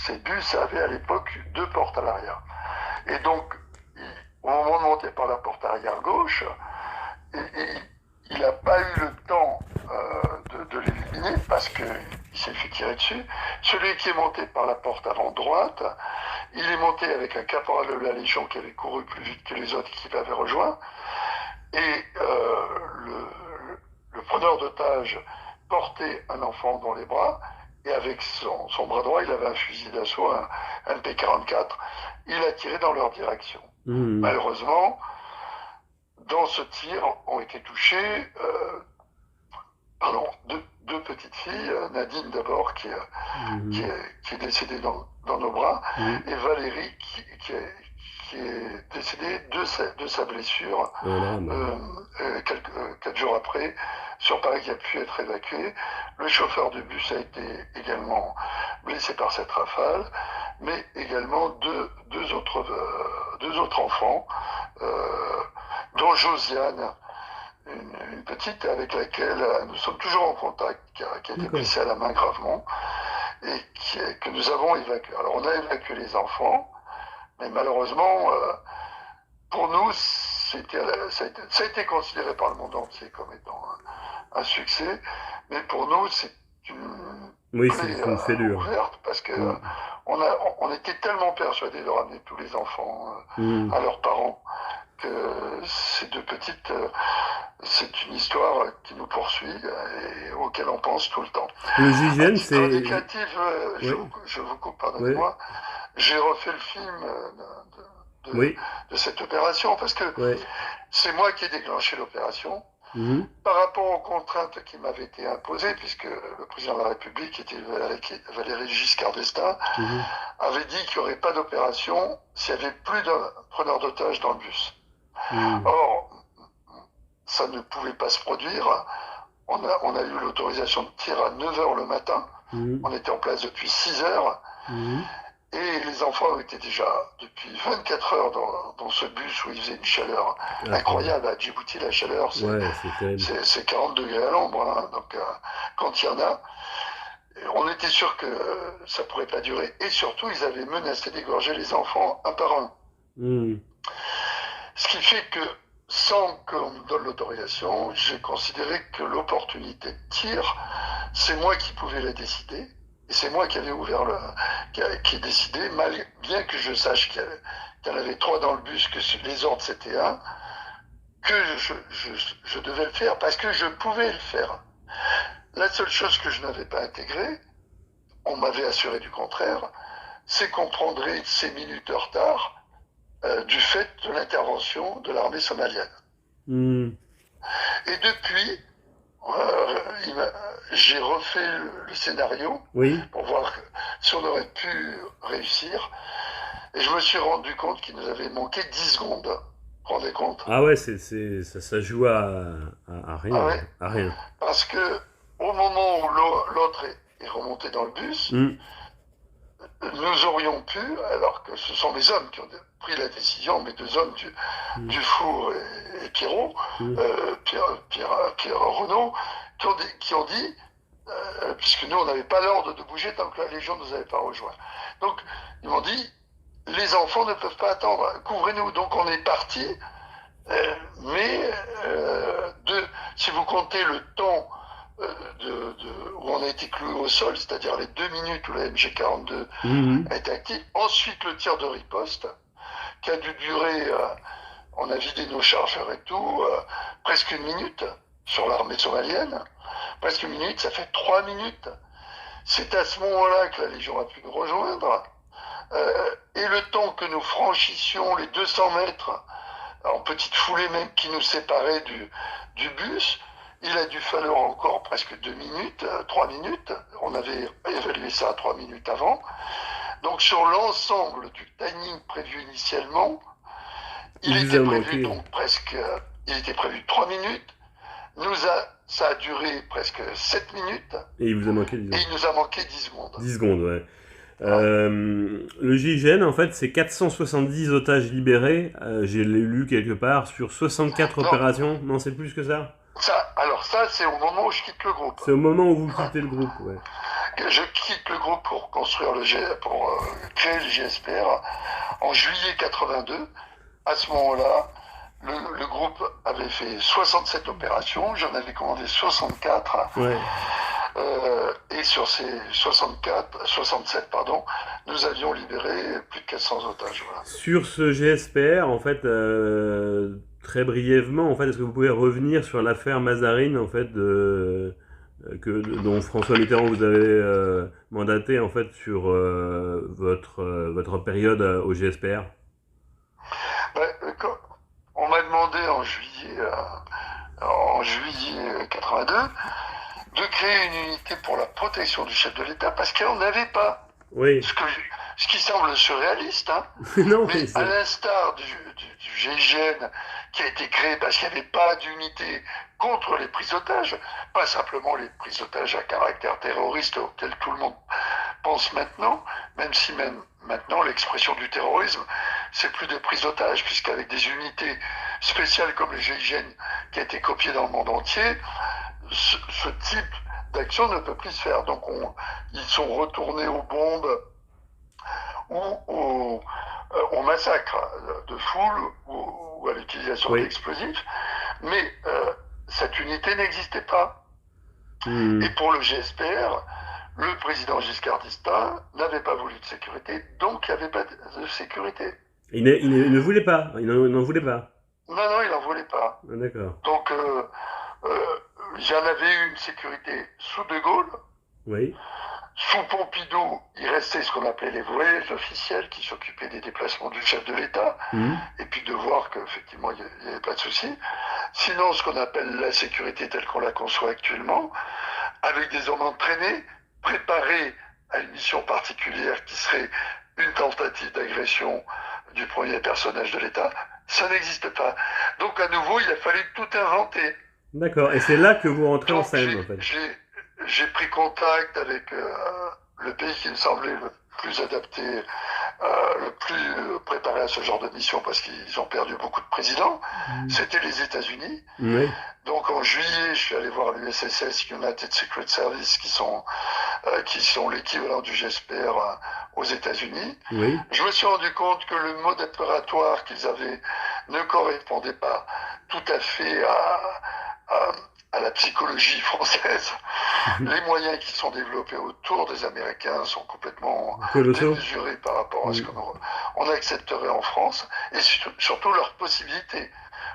ces bus avaient à l'époque 2 portes à l'arrière. Et donc, au moment de monter par la porte arrière gauche, il n'a pas eu le temps de l'éliminer parce qu'il s'est fait tirer dessus. Celui qui est monté par la porte avant droite, il est monté avec un caporal de la Légion qui avait couru plus vite que les autres qui l'avaient rejoint. Et le preneur d'otage portait un enfant dans les bras. Et avec son bras droit, il avait un fusil d'assaut, un MP44. Il a tiré dans leur direction. Malheureusement, dans ce tir ont été touchées deux petites filles, Nadine d'abord qui est décédée dans nos bras, et Valérie qui est décédée de sa blessure 4 jours après sur Paris, qui a pu être évacué. Le chauffeur de bus a été également blessé par cette rafale, mais également deux autres enfants, dont Josiane, une petite avec laquelle nous sommes toujours en contact, qui a été blessée à la main gravement, et que nous avons évacué. Alors on a évacué les enfants, mais malheureusement, pour nous, ça a été considéré par le monde entier comme étant un succès, mais pour nous, c'est une plaie ouverte, parce que on était tellement persuadés de ramener tous les enfants à leurs parents, que ces 2 petites, c'est une histoire qui nous poursuit et auquel on pense tout le temps. Le GIGN, c'est... indicatif, je vous coupe, pardonnez-moi, j'ai refait le film de cette opération parce que c'est moi qui ai déclenché l'opération. Par rapport aux contraintes qui m'avaient été imposées, puisque le président de la République, qui était Valéry Giscard d'Estaing, avait dit qu'il n'y aurait pas d'opération s'il n'y avait plus de preneurs d'otages dans le bus. Or, ça ne pouvait pas se produire. On a eu l'autorisation de tir à 9h le matin. On était en place depuis 6h. Et les enfants étaient déjà depuis 24 heures dans ce bus où il faisait une chaleur incroyable. À Djibouti, la chaleur, c'est 40 degrés à l'ombre. Hein. Donc, quand il y en a, on était sûr que ça ne pourrait pas durer. Et surtout, ils avaient menacé d'égorger les enfants un par un. Ce qui fait que sans qu'on me donne l'autorisation, j'ai considéré que l'opportunité de tir, c'est moi qui pouvais la décider. Et c'est moi qui avais qui ai décidé, bien que je sache qu'il y en avait 3 dans le bus, que les ordres c'était 1, que je devais le faire parce que je pouvais le faire. La seule chose que je n'avais pas intégrée, on m'avait assuré du contraire, c'est qu'on prendrait ces minutes de retard du fait de l'intervention de l'armée somalienne. Hmm. Et depuis, j'ai refait le scénario Oui. pour voir si on aurait pu réussir. Et je me suis rendu compte qu'il nous avait manqué 10 secondes. Vous vous rendez compte? Ah ouais, ça joue à Ah rien, ouais. à rien. Parce que au moment où l'autre est remonté dans le bus, Hmm. nous aurions pu, alors que ce sont mes hommes qui ont pris la décision, mes 2 hommes, Dufour et Pierrot, Hmm. Pierre Renaud, qui ont dit, puisque nous on n'avait pas l'ordre de bouger tant que la Légion ne nous avait pas rejoints. Donc ils m'ont dit, les enfants ne peuvent pas attendre, couvrez-nous. Donc on est parti, mais si vous comptez le temps où on a été cloué au sol, c'est-à-dire les 2 minutes où la MG42 Mhm. a été active, ensuite le tir de riposte, qui a dû durer, on a vidé nos chargeurs et tout, presque 1 minute sur l'armée somalienne. Presque 1 minute, ça fait 3 minutes. C'est à ce moment-là que la Légion a pu nous rejoindre. Et le temps que nous franchissions les 200 mètres en petite foulée même qui nous séparait du bus, il a dû falloir encore presque 2 minutes, 3 minutes. On avait évalué ça à 3 minutes avant. Donc sur l'ensemble du timing prévu initialement, il était prévu donc il était prévu 3 minutes. Ça a duré presque 7 minutes. Et il vous a manqué 10 Et secondes. il nous a manqué 10 secondes. 10 secondes, ouais. Le GIGN, en fait, c'est 470 otages libérés. J'ai lu quelque part sur 64 opérations. Non, c'est plus que ça. Alors ça, c'est au moment où je quitte le groupe. C'est au moment où vous quittez le groupe, ouais. Je quitte le groupe pour construire pour créer le GSPR en juillet 82. À ce moment-là, le groupe avait fait 67 opérations, j'en avais commandé 64. Ouais. Et sur ces 67, nous avions libéré plus de 400 otages. Voilà. Sur ce GSPR, en fait, très brièvement, en fait, est-ce que vous pouvez revenir sur l'affaire Mazarine, en fait, dont François Mitterrand vous avait mandaté, en fait, sur votre période au GSPR? On m'a demandé en juillet 82 de créer une unité pour la protection du chef de l'État parce qu'on n'avait pas. Oui. Ce qui semble surréaliste, hein. Non, mais à l'instar du GIGN qui a été créé parce qu'il n'y avait pas d'unité contre les prises d'otages, pas simplement les prises d'otages à caractère terroriste auxquelles tout le monde pense maintenant, même si même maintenant l'expression du terrorisme, c'est plus des prises d'otages, puisqu'avec des unités spéciales comme le GIGN qui a été copié dans le monde entier, ce type d'action ne peut plus se faire. Donc ils sont retournés aux bombes ou au massacre de foule ou à l'utilisation d'explosifs, mais cette unité n'existait pas. Et pour le GSPR, le président Giscard d'Estaing n'avait pas voulu de sécurité, donc il n'y avait pas de sécurité. Il ne voulait pas, il n'en voulait pas. Non, il n'en voulait pas. Ah, d'accord. Donc j'en avais eu une sécurité sous De Gaulle. Oui. Sous Pompidou, il restait ce qu'on appelait les voyages officiels qui s'occupaient des déplacements du chef de l'État, et puis de voir qu'effectivement il n'y avait pas de souci. Sinon, ce qu'on appelle la sécurité telle qu'on la conçoit actuellement, avec des hommes entraînés, préparés à une mission particulière qui serait une tentative d'agression du premier personnage de l'État, ça n'existe pas. Donc à nouveau, il a fallu tout inventer. D'accord, et c'est là que vous rentrez en scène, en fait. J'ai pris contact avec le pays qui me semblait le plus adapté, le plus préparé à ce genre de mission parce qu'ils ont perdu beaucoup de présidents. C'était les États-Unis. Oui. Donc en juillet, je suis allé voir l'USSS, United Secret Service, qui sont l'équivalent du GSPR aux États-Unis. Oui. Je me suis rendu compte que le mode opératoire qu'ils avaient ne correspondait pas tout à fait à, à la psychologie française. Les moyens qui sont développés autour des Américains sont complètement Colosso. démesurés par rapport à ce Mm. qu'on accepterait en France, et surtout leurs possibilités.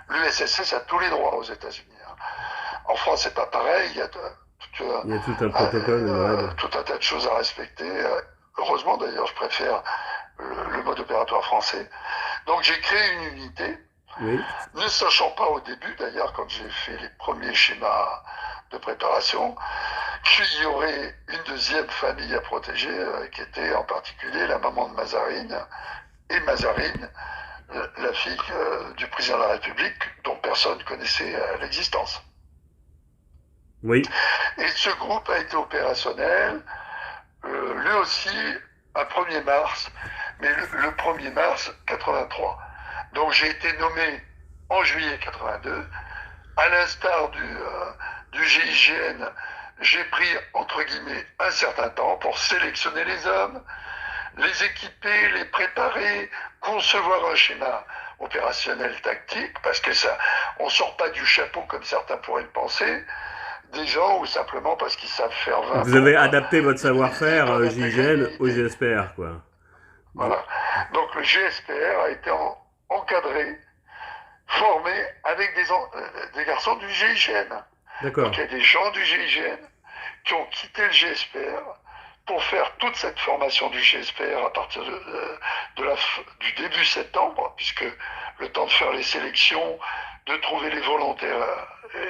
L'USSS a tous les droits aux États-Unis. En France, c'est pas pareil. Il y a Il y a tout un protocole, une règle. tout un tas de choses à respecter. Heureusement, d'ailleurs, je préfère le mode opératoire français. Donc, j'ai créé une unité, Oui. ne sachant pas au début, d'ailleurs, quand j'ai fait les premiers schémas de préparation, qu'il y aurait une deuxième famille à protéger, qui était en particulier la maman de Mazarine, et Mazarine, la fille du président de la République, dont personne connaissait l'existence. Oui. Et ce groupe a été opérationnel, lui aussi, un 1er mars, mais le 1er mars 83. Donc j'ai été nommé en juillet 82. À l'instar du GIGN, j'ai pris, entre guillemets, un certain temps pour sélectionner les hommes, les équiper, les préparer, concevoir un schéma opérationnel tactique, parce que ça, on sort pas du chapeau comme certains pourraient le penser, des gens ou simplement parce qu'ils savent faire 20 Vous avez pompes, adapté votre ils savoir-faire doivent intégrer GIGN au l'unité. GSPR, quoi. Voilà. Donc le GSPR a été encadré, formé avec des garçons du GIGN. Donc D'accord. il y a des gens du GIGN qui ont quitté le GSPR pour faire toute cette formation du GSPR à partir du début septembre, puisque le temps de faire les sélections, de trouver les volontaires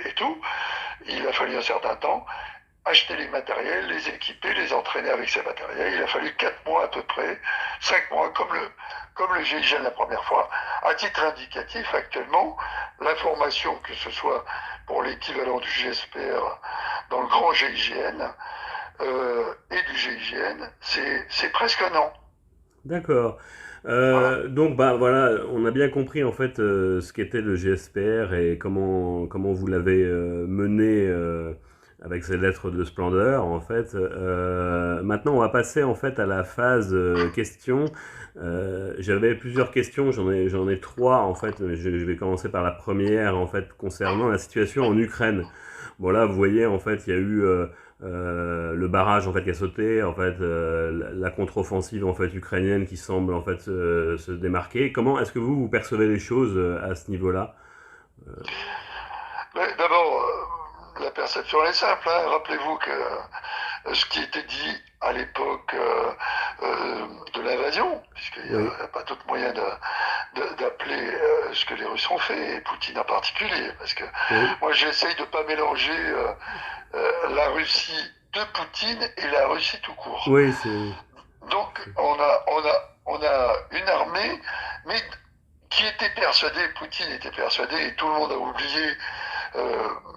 et tout, il a fallu un certain temps, acheter les matériels, les équiper, les entraîner avec ces matériels. Il a fallu 4 mois à peu près, 5 mois, comme le GIGN la première fois. À titre indicatif, actuellement, la formation, que ce soit pour l'équivalent du GSPR dans le grand GIGN et du GIGN, c'est presque un an. D'accord. Voilà. Donc bah voilà, on a bien compris en fait ce qu'était le GSPR et comment vous l'avez mené avec ces lettres de splendeur en fait. Maintenant on va passer en fait à la phase questions. J'avais plusieurs questions, j'en ai trois en fait. Mais je vais commencer par la première en fait concernant la situation en Ukraine. Bon là vous voyez en fait il y a eu le barrage en fait qui a sauté, en fait la contre-offensive en fait ukrainienne qui semble en fait se démarquer. Comment est-ce que vous percevez les choses à ce niveau-là? Mais d'abord, la perception est simple, hein. Rappelez-vous que ce qui était dit à l'époque de l'invasion, puisqu'il n'y Oui, a pas d'autre moyen d'appeler ce que les Russes ont fait, et Poutine en particulier, parce que oui, moi j'essaye de ne pas mélanger la Russie de Poutine et la Russie tout court. oui, c'est Donc on a une armée, mais qui était persuadée, Poutine était persuadé, et tout le monde a oublié,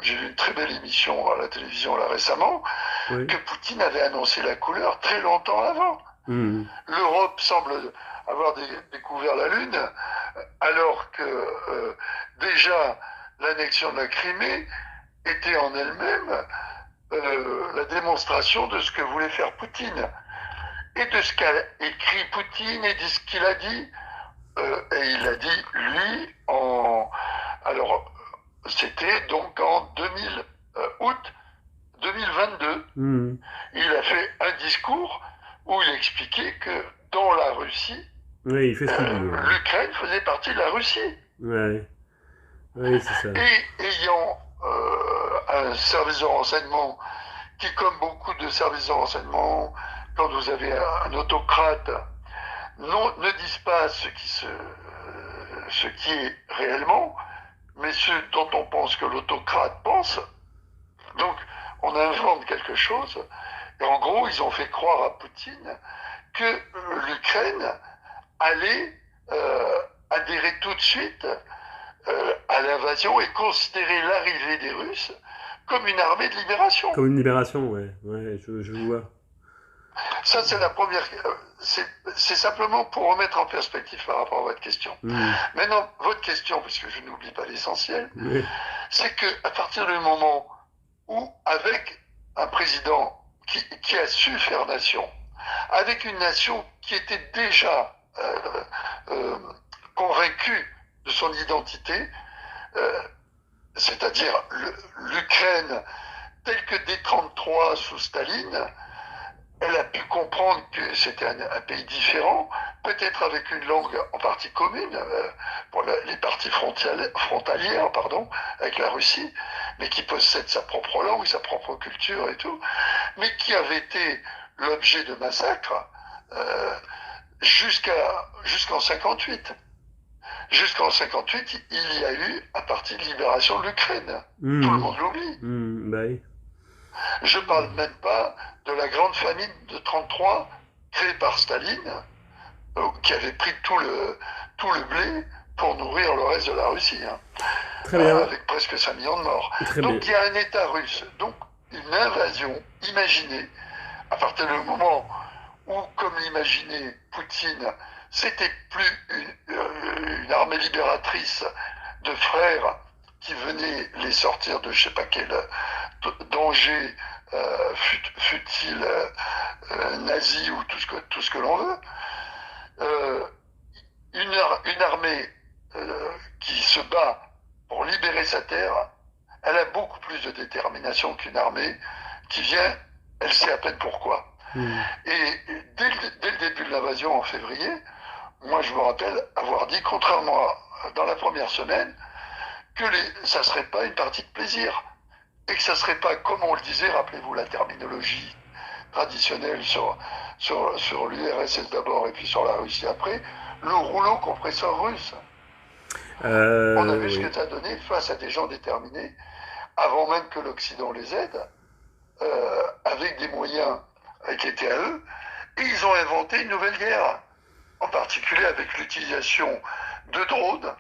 j'ai vu une très belle émission à la télévision là récemment, oui. que Poutine avait annoncé la couleur très longtemps avant. Mhm. L'Europe semble avoir découvert la Lune, alors que déjà l'annexion de la Crimée était en elle-même la démonstration de ce que voulait faire Poutine et de ce qu'a écrit Poutine et de ce qu'il a dit. Et il a dit, lui, alors, c'était donc en 2000, août 2022. Mhm. Il a fait un discours où il expliquait que dans la Russie, Oui, il fait ce qu'il dit. Ouais, l'Ukraine faisait partie de la Russie. ouais, oui, c'est ça. Et ayant un service de renseignement qui, comme beaucoup de services de renseignement, quand vous avez un autocrate, ne disent pas ce qui est réellement, mais ce dont on pense que l'autocrate pense. Donc, on invente quelque chose. Et en gros, ils ont fait croire à Poutine que l'Ukraine allait adhérer tout de suite à l'invasion et considérer l'arrivée des Russes comme une armée de libération. Comme une libération, ouais, ouais, je vois. Ça, c'est la première. C'est simplement pour remettre en perspective par rapport à votre question. Mhm. Maintenant, votre question, puisque je n'oublie pas l'essentiel, Oui, c'est qu'à partir du moment où, avec un président qui a su faire nation, avec une nation qui était déjà convaincue de son identité, euh, c'est-à-dire l'Ukraine telle que D33 sous Staline. Elle a pu comprendre que c'était un pays différent, peut-être avec une langue en partie commune, pour les parties frontalières, pardon, avec la Russie, mais qui possède sa propre langue, sa propre culture et tout, mais qui avait été l'objet de massacres euh, jusqu'en 58. Jusqu'en 58, il y a eu un parti de libération de l'Ukraine. Tout le monde l'oublie. Bah oui. Je parle même pas de la grande famine de 33 créée par Staline, qui avait pris tout le blé pour nourrir le reste de la Russie, hein, Très bien. avec presque 5 millions de morts. Très Donc bien. il y a un État russe, donc une invasion imaginée, à partir du moment où, comme l'imaginait Poutine, c'était plus une armée libératrice de frères qui venaient les sortir de je sais pas quel danger fut-il nazi ou tout ce que l'on veut. Une armée qui se bat pour libérer sa terre, elle a beaucoup plus de détermination qu'une armée qui vient, elle sait à peine pourquoi. Et dès le début de l'invasion en février, moi je me rappelle avoir dit, contrairement dans la première semaine, que ça ne serait pas une partie de plaisir. Et que ça ne serait pas, comme on le disait, rappelez-vous la terminologie traditionnelle sur l'URSS d'abord et puis sur la Russie après, le rouleau compresseur russe. On a vu ce que ça a donné face à des gens déterminés, avant même que l'Occident les aide, avec des moyens qui étaient à eux, et ils ont inventé une nouvelle guerre, en particulier avec l'utilisation de drones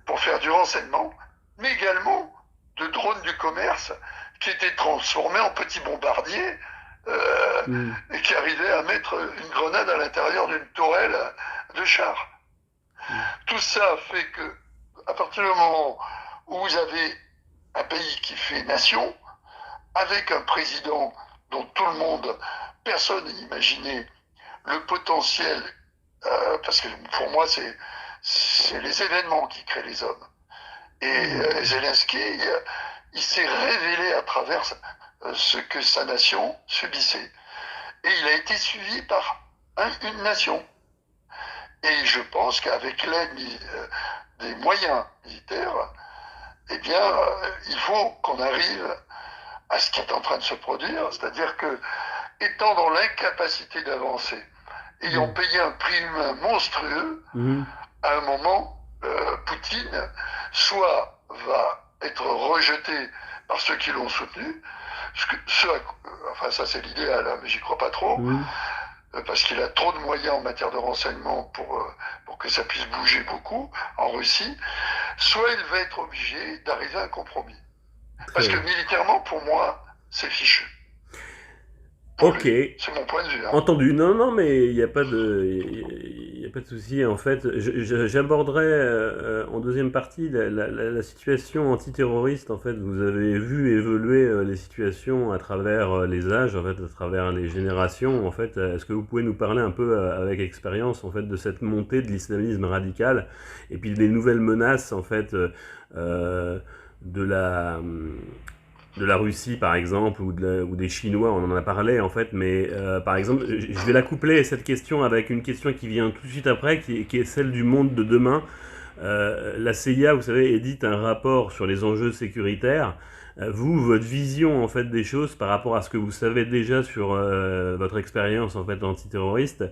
pour faire du renseignement, mais également de drones du commerce qui étaient transformés en petits bombardiers et qui arrivaient à mettre une grenade à l'intérieur d'une tourelle de char. Tout ça fait que, à partir du moment où vous avez un pays qui fait nation, avec un président dont tout le monde, personne n'imaginait le potentiel, parce que pour moi c'est les événements qui créent les hommes. Et Zelensky, il s'est révélé à travers ce que sa nation subissait. Et il a été suivi par une nation. Et je pense qu'avec l'aide des moyens militaires, eh bien, il faut qu'on arrive à ce qui est en train de se produire, c'est-à-dire que, étant dans l'incapacité d'avancer, ayant payé un prix humain monstrueux, à un moment, Poutine soit va être rejeté par ceux qui l'ont soutenu, enfin ça c'est l'idéal, hein, mais j'y crois pas trop, parce qu'il a trop de moyens en matière de renseignement pour que ça puisse bouger beaucoup en Russie, soit il va être obligé d'arriver à un compromis. Parce que militairement, pour moi, c'est fichu. Ok. C'est mon point de vue. Hein. Entendu. Non, mais il n'y a pas de souci. En fait, j'aborderai en deuxième partie la situation antiterroriste. En fait, vous avez vu évoluer les situations à travers les âges, en fait, à travers les générations. En fait, est-ce que vous pouvez nous parler un peu avec expérience, en fait, de cette montée de l'islamisme radical et puis des nouvelles menaces, en fait, de la Russie par exemple ou des Chinois, on en a parlé en fait, mais par exemple je vais la coupler cette question avec une question qui vient tout de suite après, qui est celle du monde de demain. La CIA, vous savez, édite un rapport sur les enjeux sécuritaires. Vous, votre vision en fait des choses par rapport à ce que vous savez déjà sur votre expérience en fait antiterroriste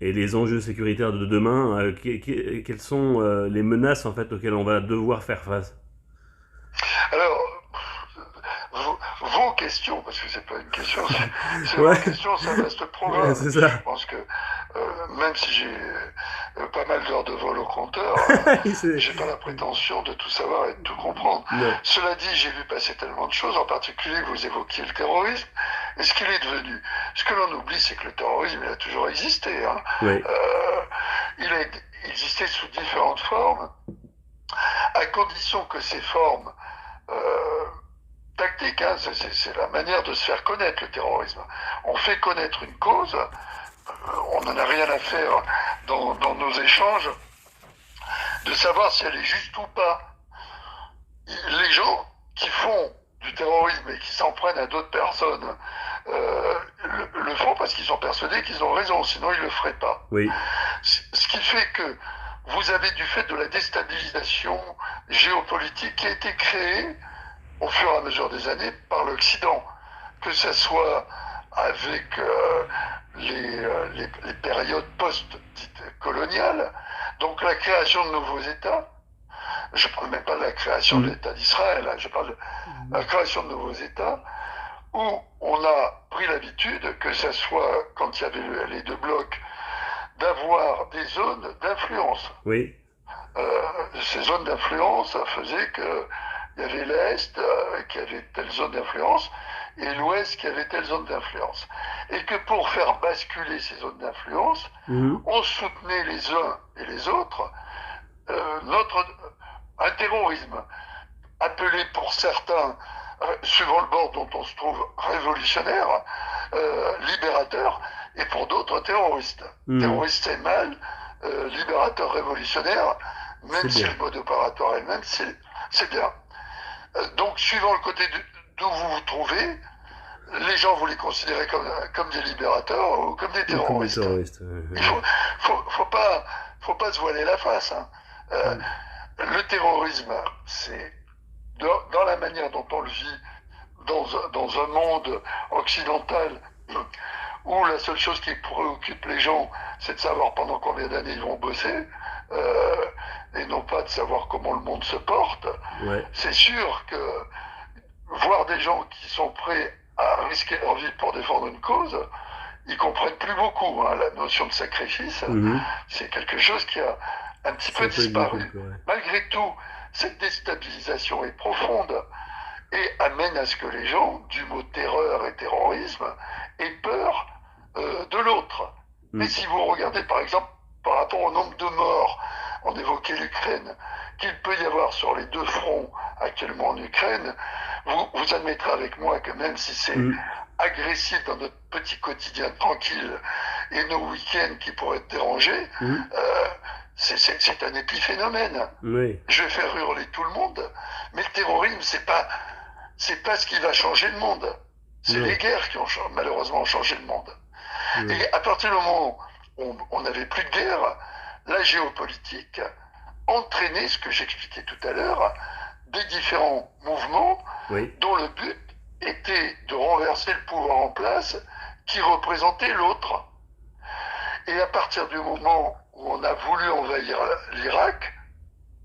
et les enjeux sécuritaires de demain, quelles sont les menaces en fait auxquelles on va devoir faire face? Alors, vos questions, parce que c'est pas une question, c'est vos questions, ça reste probable. C'est ça. Je pense que même si j'ai pas mal d'heures de vol au compteur, j'ai pas la prétention de tout savoir et de tout comprendre. Non. Cela dit, j'ai vu passer tellement de choses, en particulier vous évoquiez le terrorisme, et ce qu'il est devenu. Ce que l'on oublie, c'est que le terrorisme, il a toujours existé. Hein. Oui. Il a existé sous différentes formes, à condition que ces formes tactiques, hein, c'est la manière de se faire connaître le terrorisme. On fait connaître une cause, on n'en a rien à faire dans nos échanges, de savoir si elle est juste ou pas. Les gens qui font du terrorisme et qui s'en prennent à d'autres personnes le font parce qu'ils sont persuadés qu'ils ont raison, sinon ils ne le feraient pas. Oui. Ce qui fait que vous avez du fait de la déstabilisation géopolitique qui a été créée au fur et à mesure des années par l'Occident, que ce soit avec les périodes post-dites coloniales, donc la création de nouveaux États. Je ne parle même pas de la création de Mm. l'État d'Israël, hein, je parle de la création de nouveaux États, où on a pris l'habitude, que ce soit quand il y avait les deux blocs, d'avoir des zones d'influence. Oui. Ces zones d'influence faisaient qu'il y avait l'Est qui avait telle zone d'influence et l'Ouest qui avait telle zone d'influence. Et que pour faire basculer ces zones d'influence, Mhm. on soutenait les uns et les autres un terrorisme appelé pour certains, suivant le bord dont on se trouve, révolutionnaire, libérateur, et pour d'autres terroristes. Mhm. Terroriste c'est mal, libérateur révolutionnaire, C'est même si bien. le mode opératoire est le même, c'est bien. Donc, suivant le côté d'où vous vous trouvez, les gens vous les considérez comme des libérateurs ou comme des Ou comme des terroristes. terroristes. Il faut pas se voiler la face. Hein. Euh, Mm. le terrorisme, c'est dans la manière dont on le vit dans un monde occidental où la seule chose qui préoccupe les gens, c'est de savoir pendant combien d'années ils vont bosser, et non pas de savoir comment le monde se porte. Ouais. C'est sûr que voir des gens qui sont prêts à risquer leur vie pour défendre une cause, ils comprennent plus beaucoup. Hein. La notion de sacrifice, Mhm. c'est quelque chose qui a un petit C'est peu un peu égoutté disparu. un peu, ouais. Malgré tout, cette déstabilisation est profonde et amène à ce que les gens, du mot terreur et terrorisme, aient peur de l'autre. Mais Mm. si vous regardez par exemple par rapport au nombre de morts, on évoquait l'Ukraine, qu'il peut y avoir sur les deux fronts actuellement en Ukraine, vous admettrez avec moi que même si c'est Mm. agressif dans notre petit quotidien tranquille et nos week-ends qui pourraient être dérangés, Mm. c'est un épiphénomène. Oui. Je vais faire hurler tout le monde, mais le terrorisme, c'est pas ce qui va changer le monde. C'est les Non. guerres qui ont malheureusement changé le monde. Ouais. Et à partir du moment où on n'avait plus de guerre, la géopolitique entraînait ce que j'expliquais tout à l'heure, des différents mouvements Oui. dont le but était de renverser le pouvoir en place qui représentait l'autre. Et à partir du moment où on a voulu envahir l'Irak,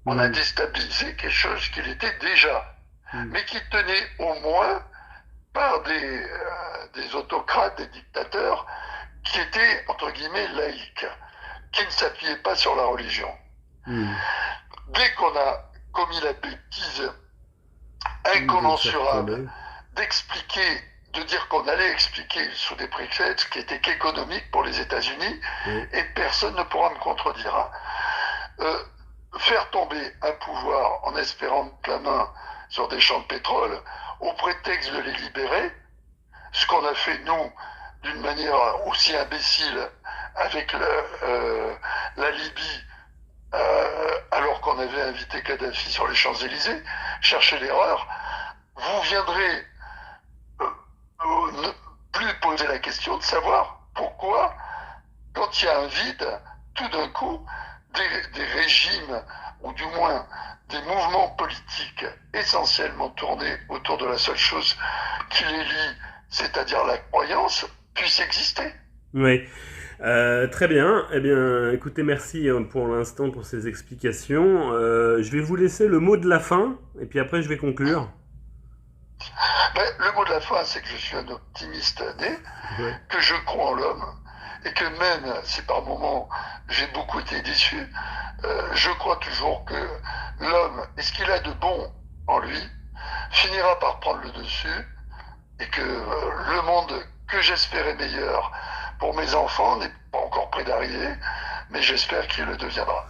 on a Mm. déstabilisé quelque chose qu'il était déjà, Mm. mais qui tenait au moins par des autocrates, des dictateurs, qui étaient, entre guillemets, laïques, qui ne s'appuyaient pas sur la religion. Mm. Dès qu'on a commis la bêtise De le faire incommensurable tomber. d'expliquer, de dire qu'on allait expliquer sous des prétextes qui étaient qu'économiques pour les États-Unis, Oui. et personne ne pourra me contredire. Hein. Faire tomber un pouvoir en espérant mettre la main sur des champs de pétrole au prétexte de les libérer, ce qu'on a fait nous d'une manière aussi imbécile avec la Libye, alors qu'on avait invité Kadhafi sur les Champs-Élysées, chercher l'erreur, vous viendrez ne plus poser la question de savoir pourquoi, quand il y a un vide, tout d'un coup, des régimes, ou du moins des mouvements politiques essentiellement tournés autour de la seule chose qui les lie, c'est-à-dire la croyance, puissent exister. Oui. Très bien. Eh bien, écoutez, merci pour l'instant pour ces explications. Je vais vous laisser le mot de la fin, et puis après je vais conclure. Mais le mot de la fin, c'est que je suis un optimiste né, Ouais. que je crois en l'homme, et que même si par moments j'ai beaucoup été déçu, je crois toujours que l'homme, et ce qu'il a de bon en lui, finira par prendre le dessus, et que le monde que j'espérais meilleur pour mes enfants n'est pas encore près d'arriver, mais j'espère qu'il le deviendra.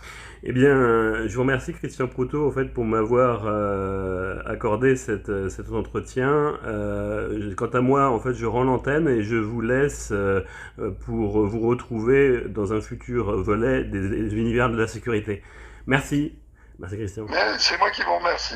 Eh bien, je vous remercie Christian Proutot en fait pour m'avoir accordé cet entretien. Quant à moi, en fait, je rends l'antenne et je vous laisse pour vous retrouver dans un futur volet des univers de la sécurité. Merci. Merci Christian. Mais c'est moi qui vous remercie.